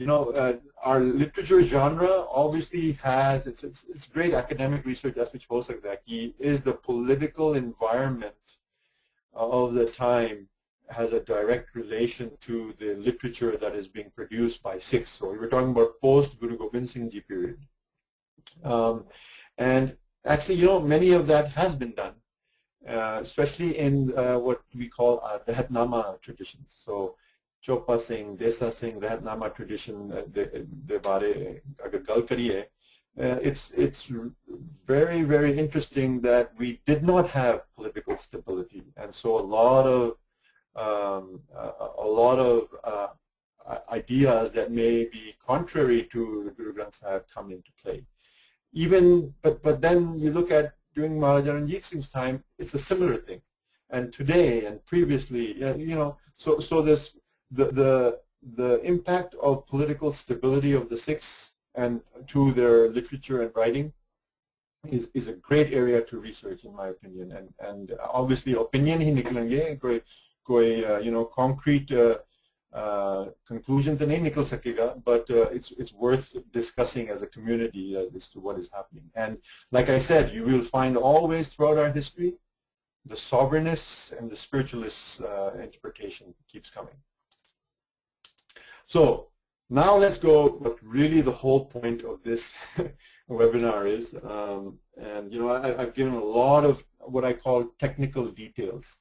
our literature genre obviously has, it's great academic research, that's which ho sakta hai, is the political environment of the time has a direct relation to the literature that is being produced by Sikhs. So we were talking about post-Guru Gobind Singh Ji period. And actually, many of that has been done, especially in what we call Rehatnama traditions. So Chopa Singh, Desa Singh, Rehatnama tradition, the bare agar gal kariye, it's very, very interesting that we did not have political stability. And so a lot of ideas that may be contrary to the Guru Granth Sahib come into play. But then you look at during Maharaja Ranjit Singh's time, it's a similar thing. And today and previously, so this the impact of political stability of the Sikhs and to their literature and writing is a great area to research, in my opinion. And obviously opinion hi niklenge, koi concrete conclusion to nahi nikal sakega, but it's worth discussing as a community as to what is happening. And like I said, you will find always throughout our history the sovereignists and the spiritualists interpretation keeps coming. So now let's go what really the whole point of this webinar is. I've given a lot of what I call technical details.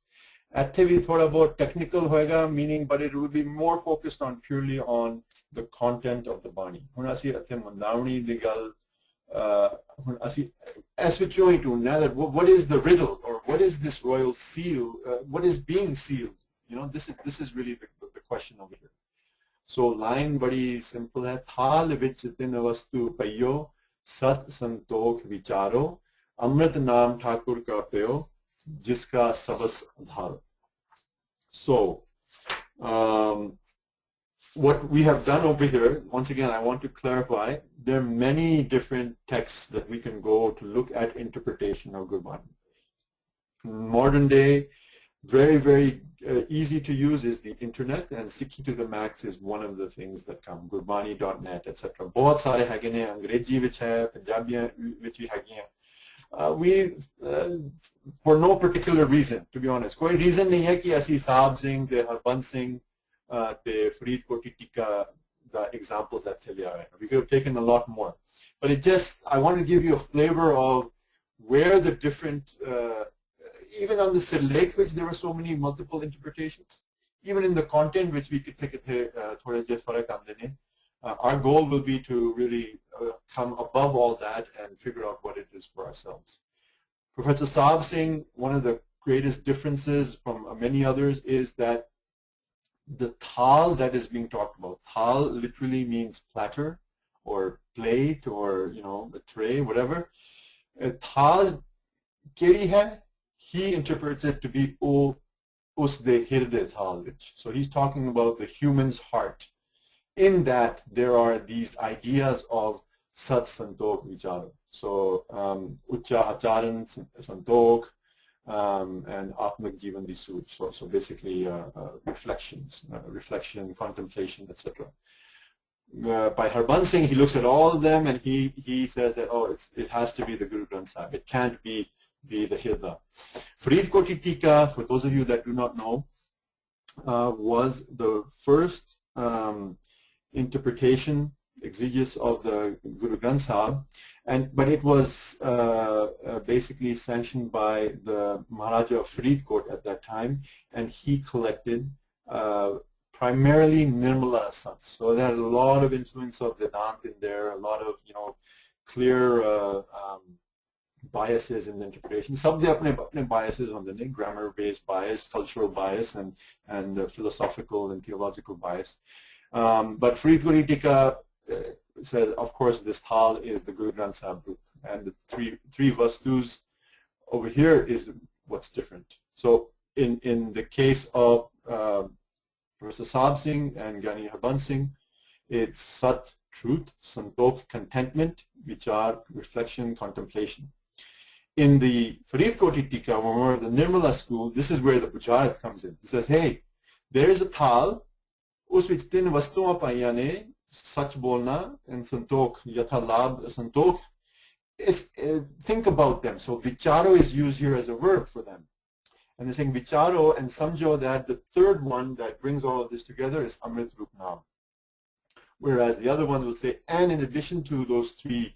Activity thoda bahut technical hoega, meaning, but it will be more focused on purely on the content of the Bani. Hun asi atte Mudavani di gal, hun asi as with joint to now that what is the riddle, or what is this royal seal, what is being sealed? This is really the question over here. So line badi simple hai. Thal vich tin vastu payo, sat santokh vicharo, amrit naam thakur ka payo, jiska sabas adhar. So what we have done over here, once again I want to clarify, there are many different texts that we can go to look at interpretation of Gurbani. Modern day, very, very easy to use is the internet, and Sikhī to the Max is one of the things that come, gurbani.net, etc. Bahut sare hage ne, Angrezi vich hai, Punjabi vich bhi hage hain. We, for no particular reason, to be honest, koi reason nahi hai ki asi Sahib Singh, the Harbans Singh, the Farid Koti Tika, the examples that tell you. We could have taken a lot more, but I want to give you a flavor of where the different, even on the Siddhleख, which there were so many multiple interpretations, even in the content which we could take it thoda je farak aande ne. Our goal will be to really come above all that and figure out what it is for ourselves. Professor Sahib Singh, one of the greatest differences from many others is that the thal that is being talked about, thal literally means platter or plate or a tray, whatever. Thal keri hai, he interprets it to be us de hirde thal vich. So he's talking about the human's heart. In that, there are these ideas of Sat Santokh Vicharo. So, Ucha Acharan Santokh and Atmak Jivan Disuj. So basically, reflections, reflection, contemplation, etc. By Harbans Singh, he looks at all of them and he says that, it has to be the Guru Granth Sahib. It can't be be the Hirda. Faridkoti Tika, for those of you that do not know, was the first interpretation, exegesis of the Guru Granth Sahib, but it was basically sanctioned by the Maharaja of Faridkot at that time, and he collected primarily Nirmala Sats. So there had a lot of influence of Vedanta in there, a lot of clear biases in the interpretation. Some of biases on the grammar-based bias, cultural bias, and philosophical and theological bias. But Faridkoti Tika says, of course, this Thal is the Guru Granth Sahib group, and the three Vastus over here is what's different. So in the case of Professor Sabad Singh and Gyani Harbans Singh, it's Sat, truth, Santokh, contentment, Vichar, reflection, contemplation. In the Faridkoti Tika, or the Nirmala school, this is where the Bucharat comes in. It says, hey, there is a Thal, us vich tin vastuaं paiyan ne, sach bolna and Santokh, Yatha Labh, Santokh. Think about them. So Vicharo is used here as a verb for them. And they're saying Vicharo and Samjo that the third one that brings all of this together is Amrit Rup Naam. Whereas the other one will say, and in addition to those three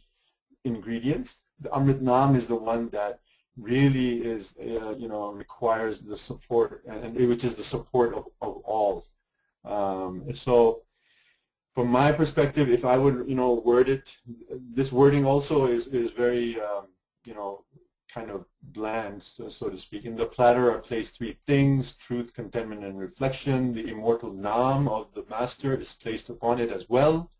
ingredients, the Amrit Naam is the one that really is, requires the support, and which is the support of all. So from my perspective, if I would, word it, this wording also is very, kind of bland, so to speak. In the platter are placed three things: truth, contentment, and reflection. The immortal Naam of the Master is placed upon it as well,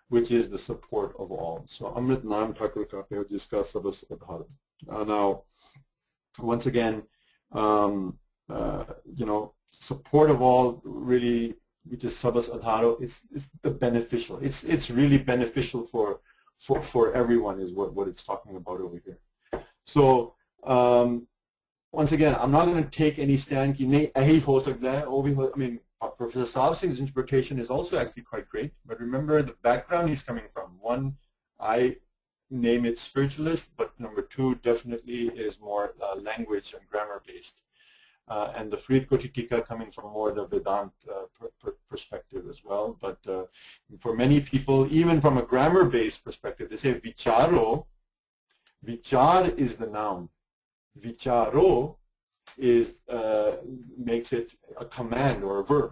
which is the support of all. So Amrit Naam Thakur ka pe jiska sabas adhar. Now, once again, support of all really, which is sabas adharo, is the beneficial. It's really beneficial for everyone, is what it's talking about over here. So once again, I'm not going to take any stand ki nahi ahi ho sakta hai. I mean, Professor Sabad Singh's interpretation is also actually quite great. But remember the background he's coming from. One, I name it spiritualist, but number two definitely is more language and grammar based. And the Faridkoti Tika coming from more the Vedant perspective as well. But for many people, even from a grammar-based perspective, they say Vicharo. Vichar is the noun. Vicharo is makes it a command or a verb.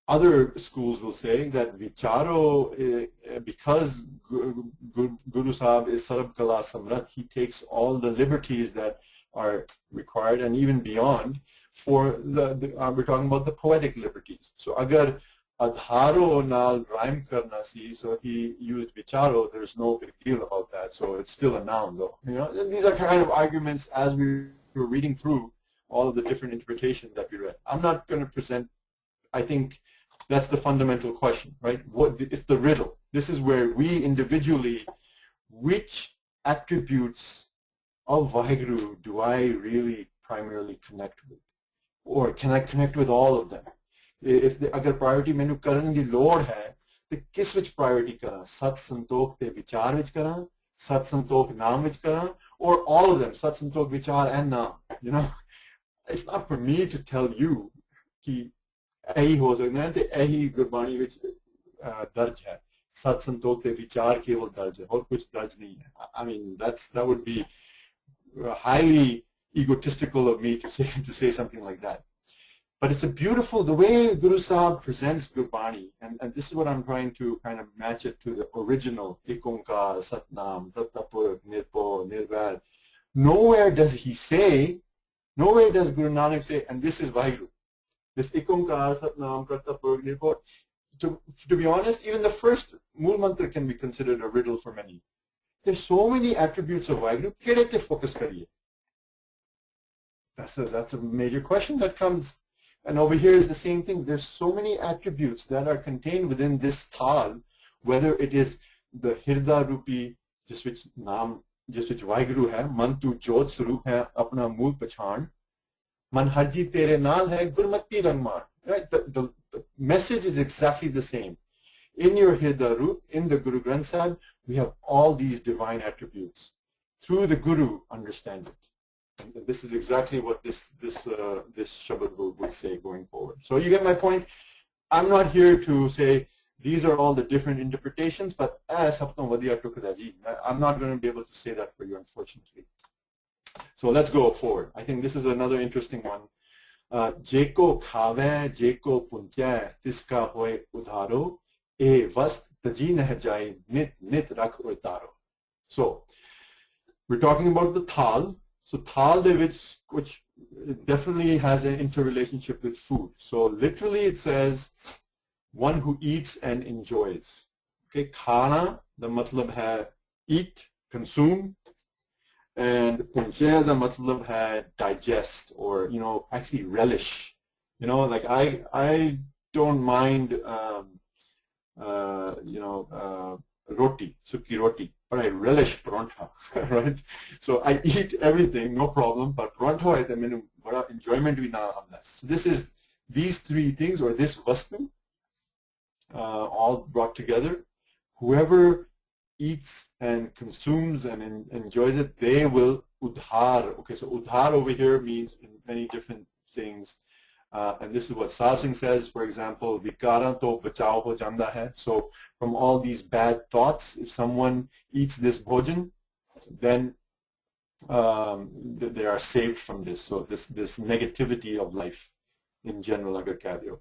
Other schools will say that Vicharo, because Guru Sahib is Sarab Kala Samrat, he takes all the liberties that are required and even beyond for we're talking about the poetic liberties. So agar adharo nal rhyme karna si, so he used vicharo, there's no big deal about that, so it's still a noun though. These are kind of arguments as we were reading through all of the different interpretations that we read. I'm not going to present, I think that's the fundamental question, right? It's the riddle. This is where we individually, which attributes of Vaheguru do I really primarily connect with? Or can I connect with all of them? If agar priority menu karan di lord hai, to kis vich priority kara? Sat Santokh te vichar vich kara, Sat Santokh naam vich kara, or all of them, Sat Santokh vichar and naam. It's not for me to tell you ki ahi ho sakta hai te ahi gurbani vich darj hai. Sat Santokh te vichar keval darj hai, aur kuch darj nahi hai. I mean, that would be highly egotistical of me to say something like that. But it's a beautiful, the way Guru Sahib presents Gurbani, and this is what I'm trying to kind of match it to the original, Ikonkar, Satnam, Pratapur, Nirpo, Nirvair. Nowhere does Guru Nanak say, and this is Vaheguru. This Ikonkar, Satnam, Pratapur, Nirpo. To be honest, even the first Mool Mantra can be considered a riddle for many. There's so many attributes of Vaheguru, kede te focus kariye? That's a major question that comes. And over here is the same thing. There's so many attributes that are contained within this Thal, whether it is the Hirda Rupi, just which Vaheguru hai, Man tu Jot Swarup hai, apna mool pachan, Man harji tere naal hai, Gurmati Rangman. Right? The message is exactly the same. In your Hirda Rup, in the Guru Granth Sahib, we have all these divine attributes. through the Guru understand it. And this is exactly what this Shabad will say going forward. So you get my point? I'm not here to say these are all the different interpretations, but I'm not going to be able to say that for you, unfortunately. So let's go forward. I think this is another interesting one. Jeko khave, jeko punche, tiska hoy udharo, e vast taji nah jaye, nit nit rakh utaro. So we're talking about the thal. So thal which definitely has an interrelationship with food. So literally it says one who eats and enjoys. Okay, khana, the matlab hai eat, consume, and punche, the matlab hai digest, or actually relish. Like I don't mind roti, sukki roti, but I relish parantha, right? So I eat everything, no problem, but parantha hai the minimum bada enjoyment bhi na handa. So this is these three things, or this vastu, all brought together. Whoever eats and consumes and enjoys it, they will udhar. Okay, so udhar over here means many different things. And this is what Sahib Singh says, for example, vikara to bachao ho janda hai. So from all these bad thoughts, if someone eats this bhojan, then they are saved from this. So this negativity of life in general, agar keh diyo.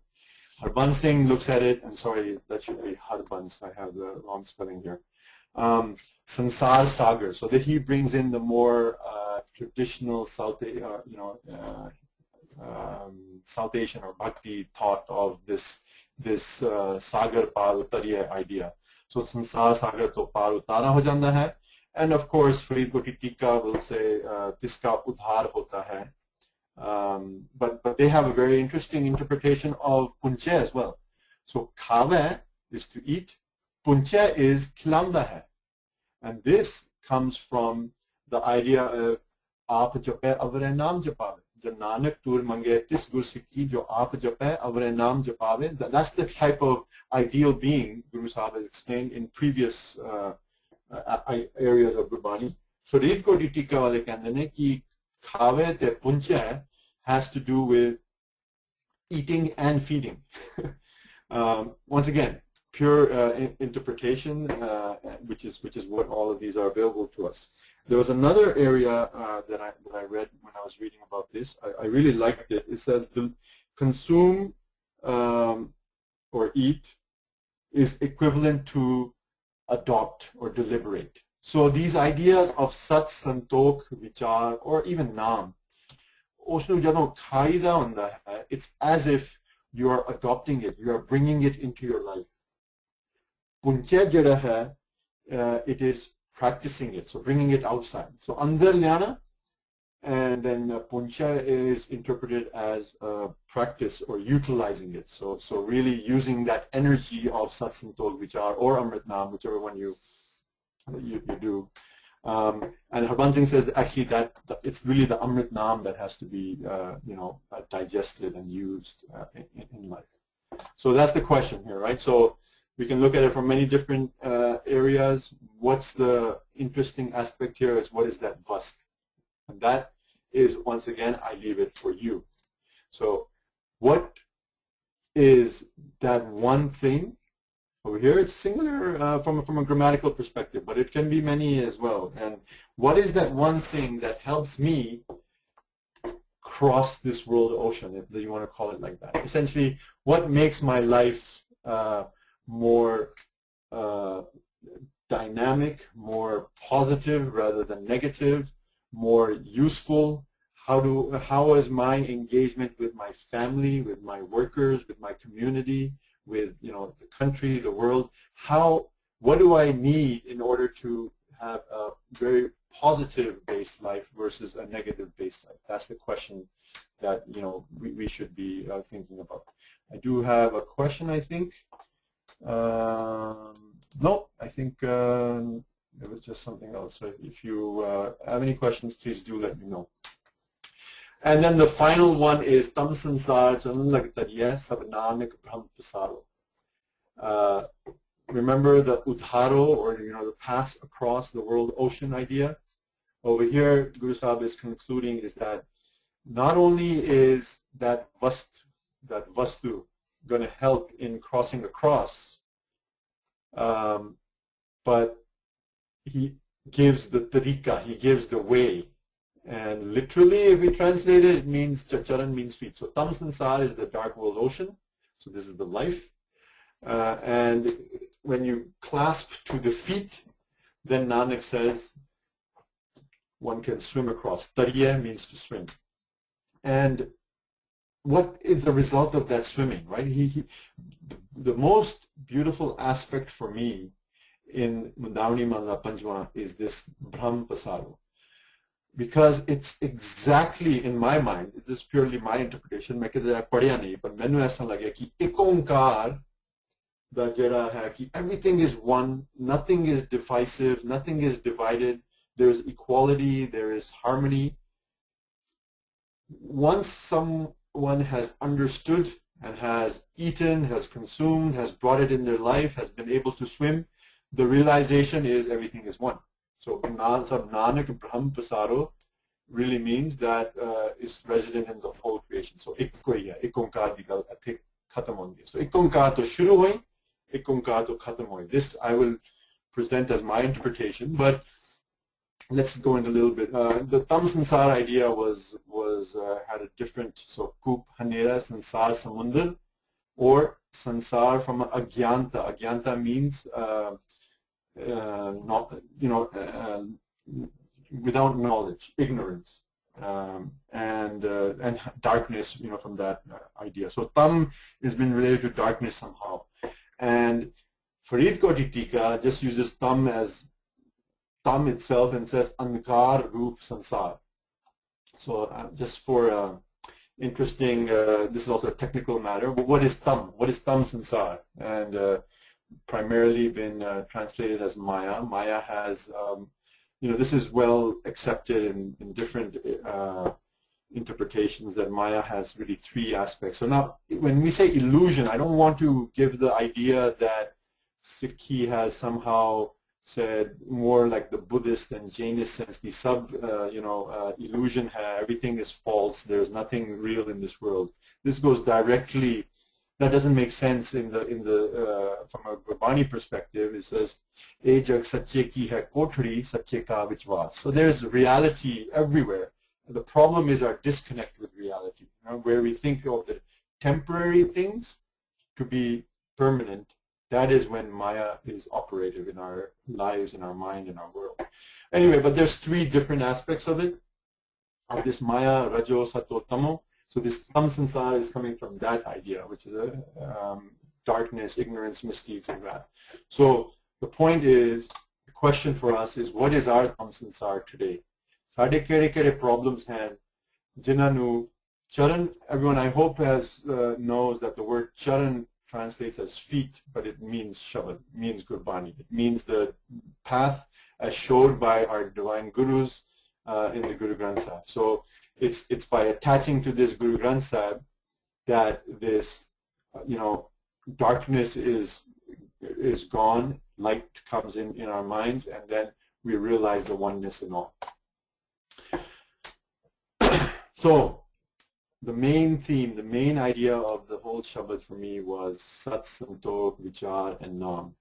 Harbans Singh looks at it, I'm sorry, that should be Harbans, I have the wrong spelling here. Sansar Sagar, so that he brings in the more traditional South Asian or Bhakti thought of this Sagar Par Utariya idea. So Sansar Sagar to Par Utara ho janda hai. And of course, Farid Koti Tika will say Tiska Udhar hota hai. But they have a very interesting interpretation of punche as well. So khave is to eat, punche is khilanda hai. And this comes from the idea of aap jape avre naam japave. Jo Nanak tur mange tis gur sikhi jo aap jape avre naam japave. That's the type of ideal being Guru Sahib has explained in previous areas of Gurbani. So Reed Koti Tika wale kehande ne ki khave te punche has to do with eating and feeding. Once again, pure interpretation, which is what all of these are available to us. There was another area that I read when I was reading about this. I really liked it. It says the consume or eat is equivalent to adopt or deliberate. So these ideas of sat, santok, vichar, or even naam, it's as if you are adopting it, you are bringing it into your life. Punche jada hai, it is practicing it, so bringing it outside. So andar lyana, and then puncha is interpreted as practice or utilizing it. So really using that energy of satsantol vichar or amrit naam, whichever one you do. And Harbans Singh says that actually that it's really the amrit naam that has to be digested and used in life. So that's the question here, right? So we can look at it from many different areas. What's the interesting aspect here is what is that vast? And that is, once again, I leave it for you. So what is that one thing? Over here it's singular from a grammatical perspective, but it can be many as well. And what is that one thing that helps me cross this world ocean, if you want to call it like that? Essentially, what makes my life more dynamic, more positive rather than negative, more useful? How is my engagement with my family, with my workers, with my community, with the country, the world? What do I need in order to have a very positive based life versus a negative based life? That's the question that we should be thinking about. I do have a question, I think. No, I think it was just something else. So if you have any questions, please do let me know. And then the final one is Tam Sansar Jan Lagtariya Sab Nanak Brahm Pasaro. Remember the Udharo, or the pass across the world ocean idea? Over here, Guru Sahib is concluding is that not only is that vastu going to help in crossing across, but he gives the tariqa, he gives the way. And literally, if we translate it, it means charan means feet. So tam sansar is the dark world ocean. So this is the life. And when you clasp to the feet, then Nanak says one can swim across. Tariya means to swim. And what is the result of that swimming, right? The most beautiful aspect for me in Mudavani Mahala Panjwa is this Brahm Pasaro. Because it's exactly, in my mind, this is purely my interpretation, मैं किधर पढ़िया नहीं, पर मैंने ऐसा लगा कि एक ओंकार दा जड़ा है कि everything is one, nothing is divisive, nothing is divided, there is equality, there is harmony. Once someone has understood and has eaten, has consumed, has brought it in their life, has been able to swim, the realization is everything is one. So Nanak Brahm Pasaro really means that is resident in the whole creation. So ek koi hai, ek onkar di gal athik khatam hondi. So ek onkar to shuru hui, ek onkar to khatam hui. This I will present as my interpretation, but let's go into a little bit. The tam sansar idea had a different, so kup hanera sansar samundar, or sansar from agyanta. Agyanta means not, without knowledge, ignorance, and darkness, from that idea. So tam has been related to darkness somehow, and Farid Koti Tika just uses tam as tam itself and says ankar roop sansar. So just for interesting, this is also a technical matter, but what is tam? What is tam sansar? And primarily been translated as Maya. Maya has, this is well accepted in different interpretations, that Maya has really three aspects. So now, when we say illusion, I don't want to give the idea that Sikhī has somehow said more like the Buddhist and Jainist sense, the illusion, everything is false, there's nothing real in this world. This goes directly. That doesn't make sense from a Gurbani perspective. It says, "E jag sache ki hai kothri, sache ka vichwas." So there's reality everywhere. The problem is our disconnect with reality, where we think of the temporary things to be permanent. That is when Maya is operative in our lives, in our mind, in our world. Anyway, but there's three different aspects of it, of this Maya, Rajo, Sato, Tamo. So this tam sansar is coming from that idea, which is darkness, ignorance, misdeeds, and wrath. So the point is, the question for us is, what is our tam sansar today? Sade kere kere problems hain, jinanu charan. Everyone, I hope, knows that the word charan translates as feet, but it means Shabad, means Gurbani. It means the path as showed by our divine gurus in the Guru Granth Sahib. So it's by attaching to this Guru Granth Sahib that this, darkness is gone, light comes in our minds, and then we realize the oneness in all. So the main theme, the main idea of the whole Shabad for me was Sat, Santokh, Vichar, and Nam.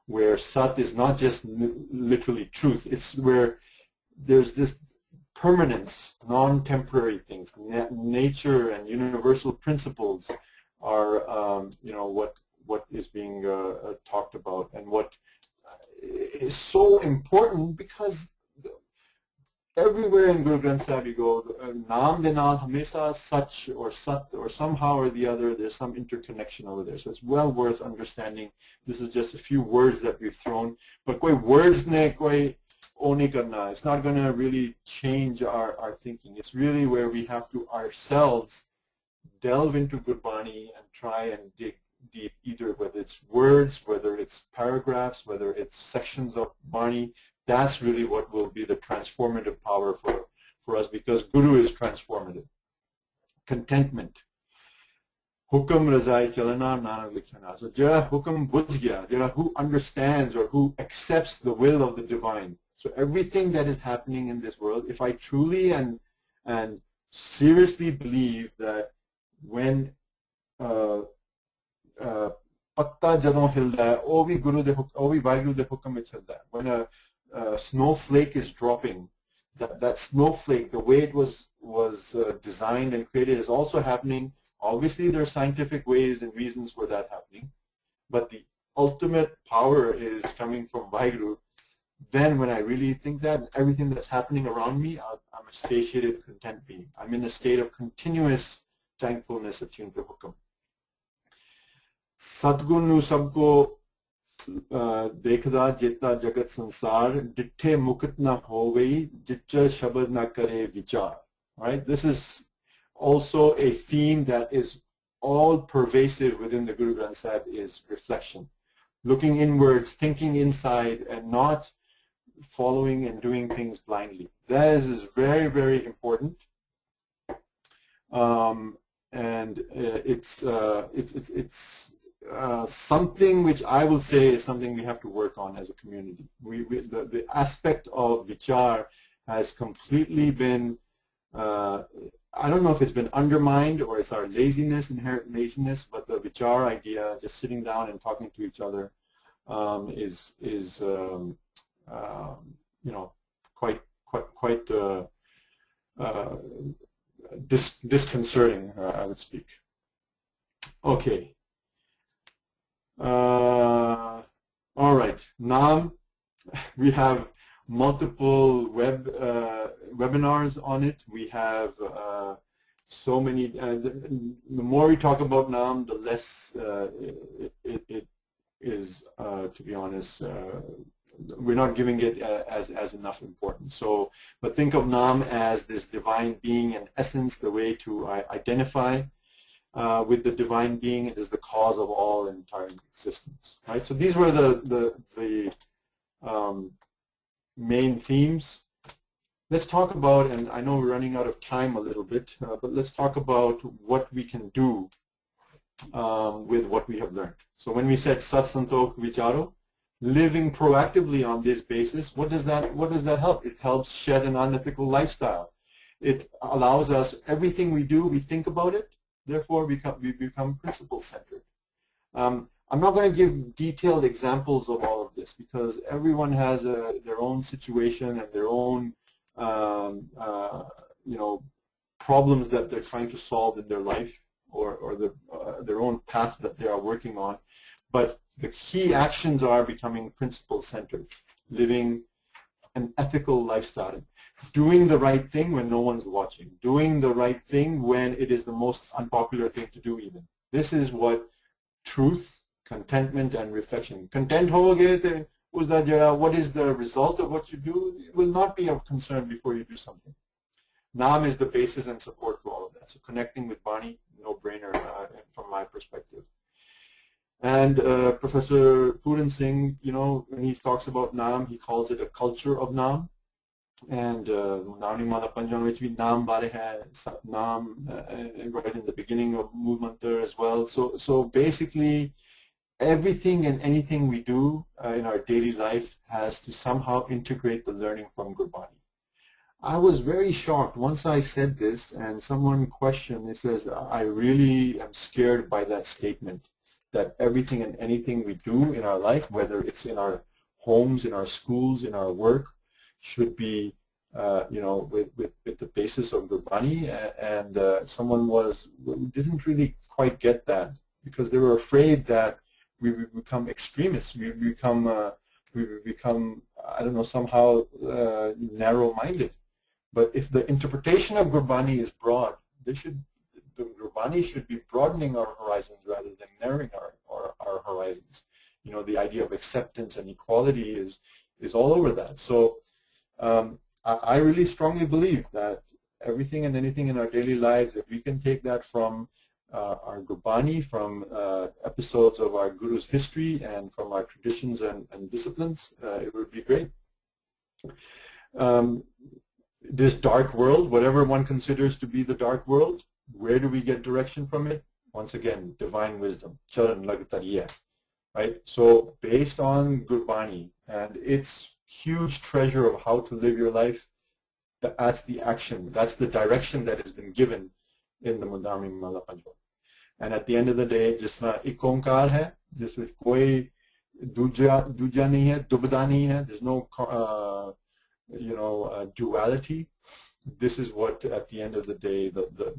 Where Sat is not just literally truth, it's where there's this permanence, non-temporary things. Nature and universal principles are, what is being talked about, and what is so important, because everywhere in Guru Granth Sahib you go, Naam de naal hamesha Sach or Sat, or somehow or the other, there's some interconnection over there. So it's well worth understanding. This is just a few words that we've thrown, but koi words ne koi it's not going to really change our thinking. It's really where we have to ourselves delve into Gurbani and try and dig deep, either whether it's words, whether it's paragraphs, whether it's sections of Bani. That's really what will be the transformative power for us, because Guru is transformative. Contentment. Hukam razai chalana nanak likhana. So jara hukam bujh gaya, jara who understands or who accepts the will of the divine. So everything that is happening in this world, if I truly and seriously believe that when patta jadon hilda hai, oh vi guru de hukam vich hilda hai. When a snowflake is dropping, that snowflake, the way it was designed and created, is also happening. Obviously, there are scientific ways and reasons for that happening, but the ultimate power is coming from Vaheguru. Then when I really think that, everything that's happening around me, I'm a satiated, content being. I'm in a state of continuous thankfulness attuned to Hukam. Satguru nu sabko dekhda jeta jagat sansar, ditthe mukut na hovei, jitcha shabad na kare vichar. Right? This is also a theme that is all pervasive within the Guru Granth Sahib, is reflection. Looking inwards, thinking inside, and not following and doing things blindly. That is very, very important. It's something which I will say is something we have to work on as a community. The aspect of vichar has completely been, I don't know if it's been undermined or it's our laziness, inherent laziness, but the vichar idea, just sitting down and talking to each other, is you know, quite disconcerting, I would speak. Okay. All right. Naam, we have multiple webinars on it. We have so many. The more we talk about Naam, the less it is, to be honest, we're not giving it as enough importance. So, but think of Naam as this divine being and essence, the way to identify with the divine being. It is the cause of all entire existence. Right. So these were the main themes. Let's talk about, and I know we're running out of time a little bit, but let's talk about what we can do with what we have learned. So when we said Sat Santok Vicharo, living proactively on this basis, what does that help? It helps shed an unethical lifestyle. It allows us, everything we do, we think about it, therefore we become principle-centered. I'm not going to give detailed examples of all of this because everyone has their own situation and their own you know, problems that they're trying to solve in their life, or their own path that they are working on. But the key actions are becoming principle-centered, living an ethical lifestyle, doing the right thing when no one's watching, doing the right thing when it is the most unpopular thing to do even. This is what truth, contentment, and reflection. Content hoge, what is the result of what you do? It will not be of concern before you do something. Naam is the basis and support for all of that. So connecting with Bani, no-brainer from my perspective. And Professor Puran Singh, you know, when he talks about Naam, he calls it a culture of Naam. And Mudavani Mahala Panjam, which we Naam Bare Hai, Naam, right in the beginning of Moolmantar as well. So basically, everything and anything we do in our daily life has to somehow integrate the learning from Gurbani. I was very shocked once I said this, and someone questioned, it says, I really am scared by that statement, that everything and anything we do in our life, whether it's in our homes, in our schools, in our work, should be, you know, with the basis of Gurbani. And someone didn't really quite get that because they were afraid that we become extremists. We become, I don't know, somehow narrow-minded. But if the interpretation of Gurbani is broad, the Gurbani should be broadening our horizons rather than narrowing our horizons. You know, the idea of acceptance and equality is all over that. So I really strongly believe that everything and anything in our daily lives, if we can take that from our Gurbani, from episodes of our Guru's history and from our traditions and disciplines, it would be great. This dark world, whatever one considers to be the dark world, where do we get direction from it? once again, divine wisdom, charan lagtariya, right? So based on Gurbani and its huge treasure of how to live your life, that's the action, that's the direction that has been given in the Mudavani Mahala Panjwa. And at the end of the day, जिस तरह एक ओंकार है, जिसमें कोई दूजा नहीं है, दुबदा नहीं है, there's no duality. This is what, at the end of the day, the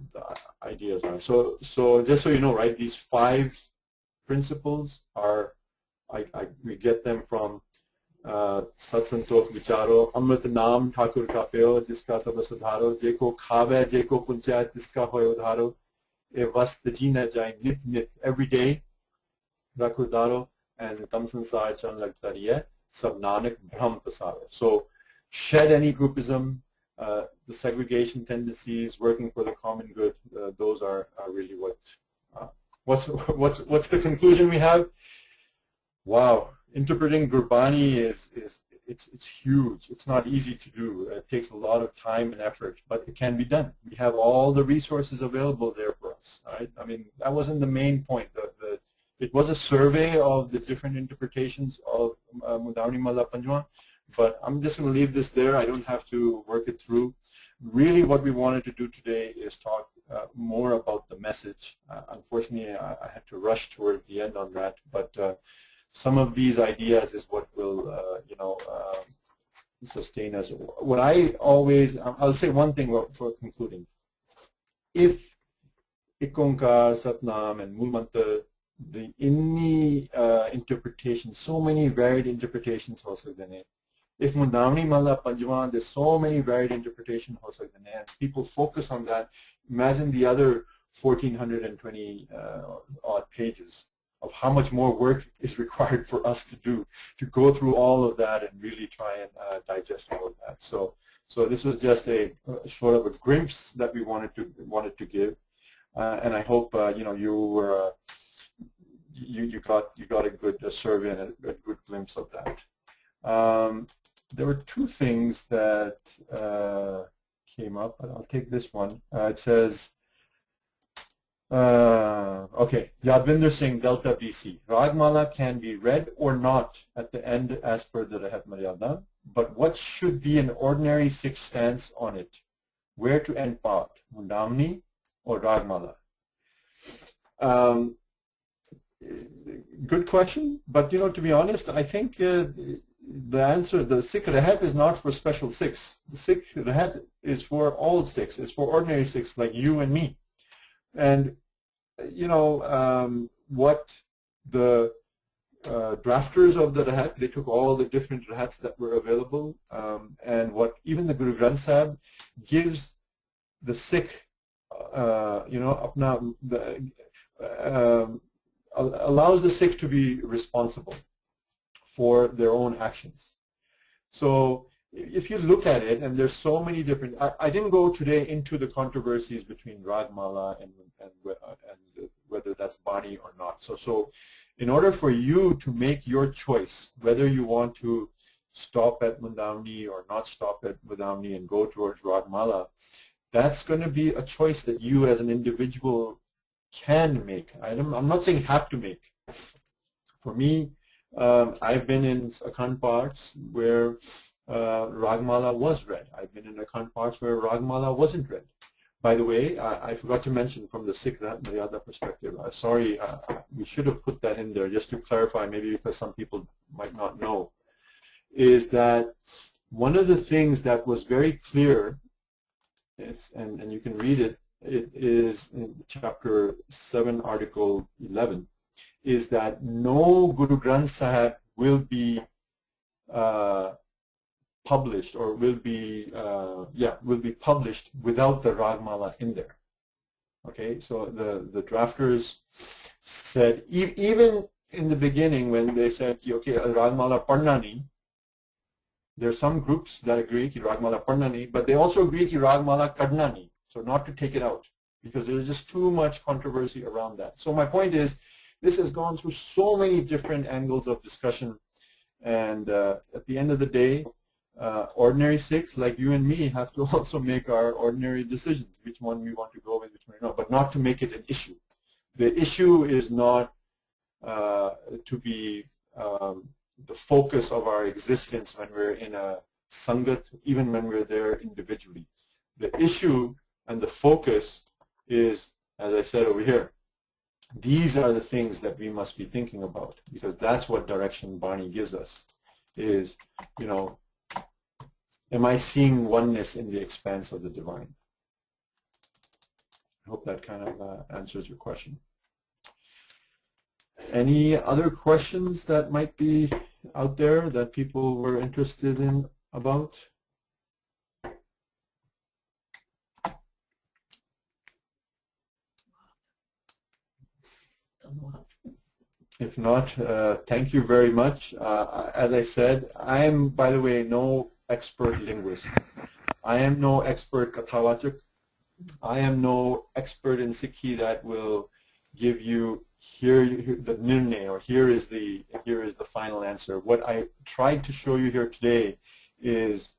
ideas are. So just so you know, right, these 5 principles are, we get them from Satsantok Vicharo, Amrit Naam Thakur Kapeo, Jiska Sab Sudharo, Jeko Khave, Jeko Punchayat, Jiska Hoy Udharo, E Vast Jina Jai, Nit, every day, Rakudaro, and Tamsansar Chan Lagtariya, Sab Nanak Brahm Pasaro. So shed any groupism, the segregation tendencies, working for the common good, those are really what's the conclusion we have? Wow, interpreting Gurbani it's huge. It's not easy to do. It takes a lot of time and effort, but it can be done. We have all the resources available there for us. Right? I mean, that wasn't the main point. It was a survey of the different interpretations of Mudavani Mahala Panjwa, but I'm just going to leave this there. I don't have to work it through. Really, what we wanted to do today is talk more about the message. Unfortunately, I had to rush towards the end on that, but some of these ideas is what will, sustain us. What I'll say one thing for concluding. If Ikonkar, Satnam, and Mool Mantra, the inni interpretation, so many varied interpretations ho sakte hain. If Mudavani Mahala Panjwa, there's so many varied interpretations ho sakte hain, and people focus on that. Imagine the other 1,420 odd pages of how much more work is required for us to do, to go through all of that and really try and digest all of that. So this was just a sort of a glimpse that we wanted to give, and I hope you got a good survey and a good glimpse of that. There were 2 things that came up, but I'll take this one. It says, okay, Yadvinder Singh, Delta BC. Ragmala can be read or not at the end as per the Rahat Maryada, but what should be an ordinary Sikh stance on it? Where to end path, Mudavani or Ragmala? Good question, but to be honest, I think the answer, the Sikh Rahat is not for special Sikhs. The Sikh Rahat is for all Sikhs. It's for ordinary Sikhs like you and me. And what the drafters of the Rahat, they took all the different Rahats that were available, and what even the Guru Granth Sahib gives the Sikh, allows the Sikh to be responsible for their own actions. So if you look at it, and there's so many different, I didn't go today into the controversies between Ragmala and whether that's Bani or not. So in order for you to make your choice, whether you want to stop at Mudavani or not stop at Mudavani and go towards Ragmala, that's going to be a choice that you as an individual can make. I'm not saying have to make. For me, I've been in Akhand parts where Ragmala was read. I've been in Akhand parts where Ragmala wasn't read. By the way, I forgot to mention from the Sikh Maryada perspective, sorry, we should have put that in there just to clarify, maybe because some people might not know, is that one of the things that was very clear, and you can read it, it is in chapter 7, article 11, is that no Guru Granth Sahib will be published or will be published without the Ragmala in there. Okay, so the drafters said, even in the beginning when they said, okay, Ragmala Parnani, there are some groups that agree ki Ragmala Parnani, but they also agree ki Ragmala Kadnani, so not to take it out, because there's just too much controversy around that. So my point is, this has gone through so many different angles of discussion, and at the end of the day, ordinary Sikhs like you and me have to also make our ordinary decisions, which one we want to go with, which one not, but not to make it an issue. the issue is not to be the focus of our existence when we're in a sangat, even when we're there individually. The issue and the focus is, as I said over here, these are the things that we must be thinking about, because that's what direction Bani gives us, is, you know, am I seeing oneness in the expanse of the divine? I hope that kind of answers your question. Any other questions that might be out there that people were interested in about? If not, thank you very much. As I said, I am, by the way, no expert linguist. I am no expert Kathawachak. I am no expert in Sikhi that will give you here the nirnay, or here is the final answer. What I tried to show you here today is,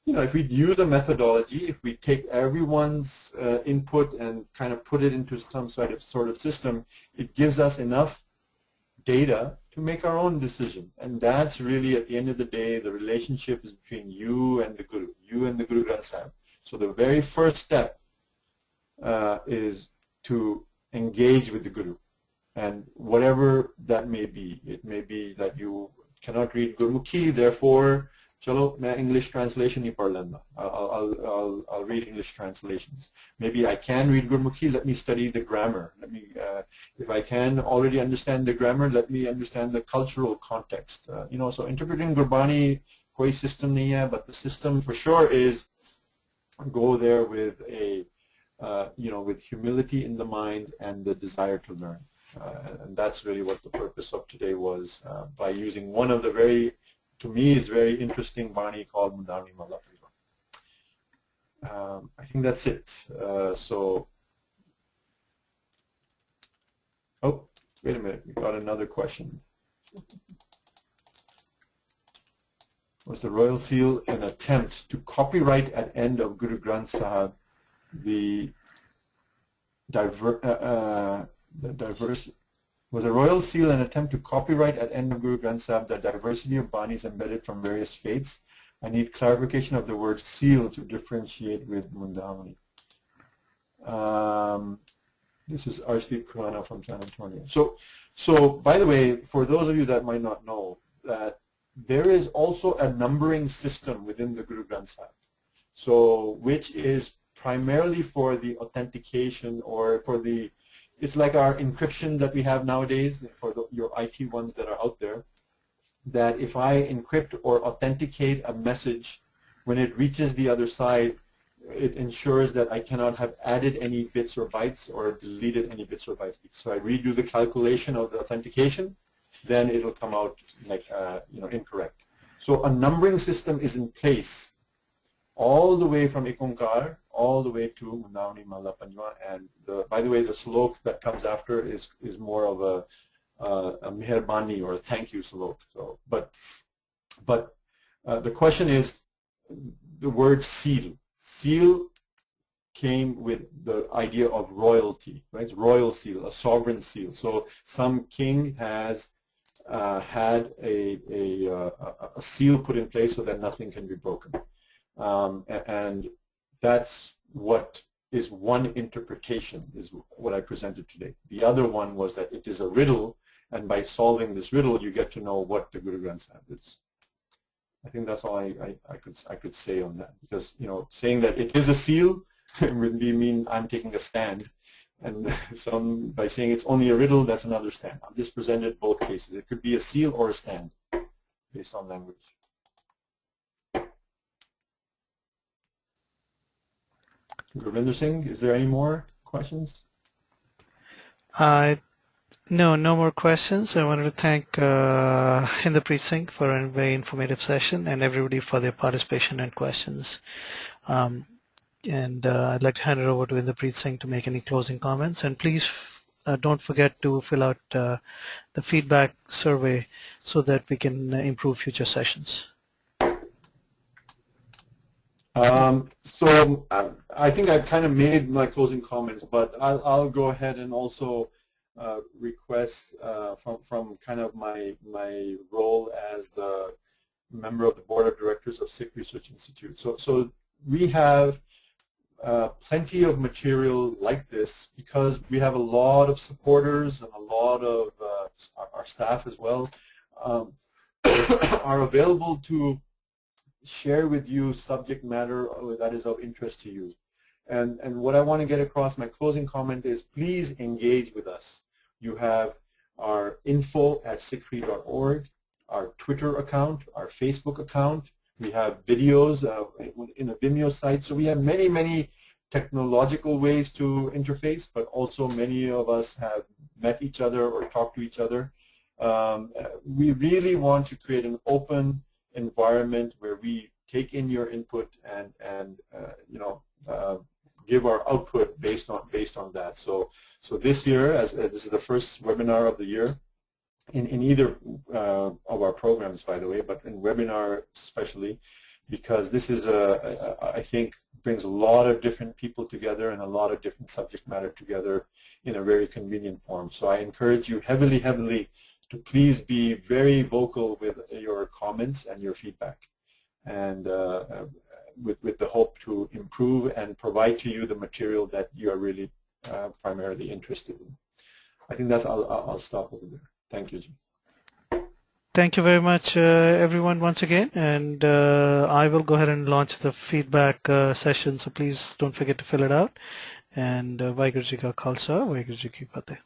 you know, if we use a methodology, if we take everyone's input and kind of put it into some sort of system, it gives us enough data to make our own decision. And that's really, at the end of the day, the relationship is between you and the Guru, you and the Guru Granth Sahib. So the very first step is to engage with the Guru. And whatever that may be, it may be that you cannot read Gurmukhi, therefore, chalo, main English translation nahi padh lenda. I'll read English translations. Maybe I can read Gurmukhi, let me study the grammar. Let me, if I can already understand the grammar, let me understand the cultural context. You know, so interpreting Gurbani, koi system nahi hai, but the system for sure is go there with a, you know, with humility in the mind and the desire to learn. And that's really what the purpose of today was, by using one of the very, to me, is very interesting Bani called Mudavani Mahala. I think that's it. So, oh, wait a minute, we got another question. Was the royal seal an attempt to copyright at end of Guru Granth Sahib was a royal seal an attempt to copyright at end of Guru Granth Sahib the diversity of Banis embedded from various faiths? I need clarification of the word seal to differentiate with Mudavani. This is Arshdeep Khurana from San Antonio. So by the way, for those of you that might not know, that there is also a numbering system within the Guru Granth Sahib, so which is primarily for the authentication, or for the, it's like our encryption that we have nowadays for your IT ones that are out there, that if I encrypt or authenticate a message, when it reaches the other side, it ensures that I cannot have added any bits or bytes or deleted any bits or bytes. So I redo the calculation of the authentication, then it'll come out like you know, incorrect. So a numbering system is in place all the way from Ikonkar all the way to Mudavani Mahala Panjwa, and by the way, the slok that comes after is more of a meherbani or a thank you slok. So, but the question is the word seal. Seal came with the idea of royalty, right? It's royal seal, a sovereign seal. So some king has had a seal put in place so that nothing can be broken. And that's what is one interpretation, is what I presented today. The other one was that it is a riddle, and by solving this riddle, you get to know what the Guru Granth Sahib is. I think that's all I could say on that, because, you know, saying that it is a seal would mean I'm taking a stand, and by saying it's only a riddle, that's another stand. I've just presented both cases. It could be a seal or a stand based on language. Gurvinder Singh, is there any more questions? No more questions. I wanted to thank Inderpreet Singh for a very informative session, and everybody for their participation and questions. And I'd like to hand it over to Inderpreet Singh to make any closing comments. And please don't forget to fill out the feedback survey so that we can improve future sessions. So I think I've kind of made my closing comments, but I'll go ahead and also request from kind of my role as the member of the board of directors of Sikh Research Institute. So we have plenty of material like this because we have a lot of supporters and a lot of our staff as well are available to share with you subject matter that is of interest to you. And what I want to get across, my closing comment is please engage with us. You have our info@sikhri.org, our Twitter account, our Facebook account. We have videos in a Vimeo site. So we have many, many technological ways to interface, but also many of us have met each other or talked to each other. We really want to create an open environment where we take in your input and you know, give our output based on that. So this year, as this is the first webinar of the year, in either of our programs, by the way, but in webinar especially, because this is I think brings a lot of different people together and a lot of different subject matter together in a very convenient form. So I encourage you heavily to please be very vocal with your comments and your feedback, and with the hope to improve and provide to you the material that you are really primarily interested in. I think that's, I'll stop over there. Thank you, Jim. Thank you very much, everyone, once again. And I will go ahead and launch the feedback session, so please don't forget to fill it out. And Vaheguru Ji Ka Khalsa, Vaheguru Ji Ki Fateh.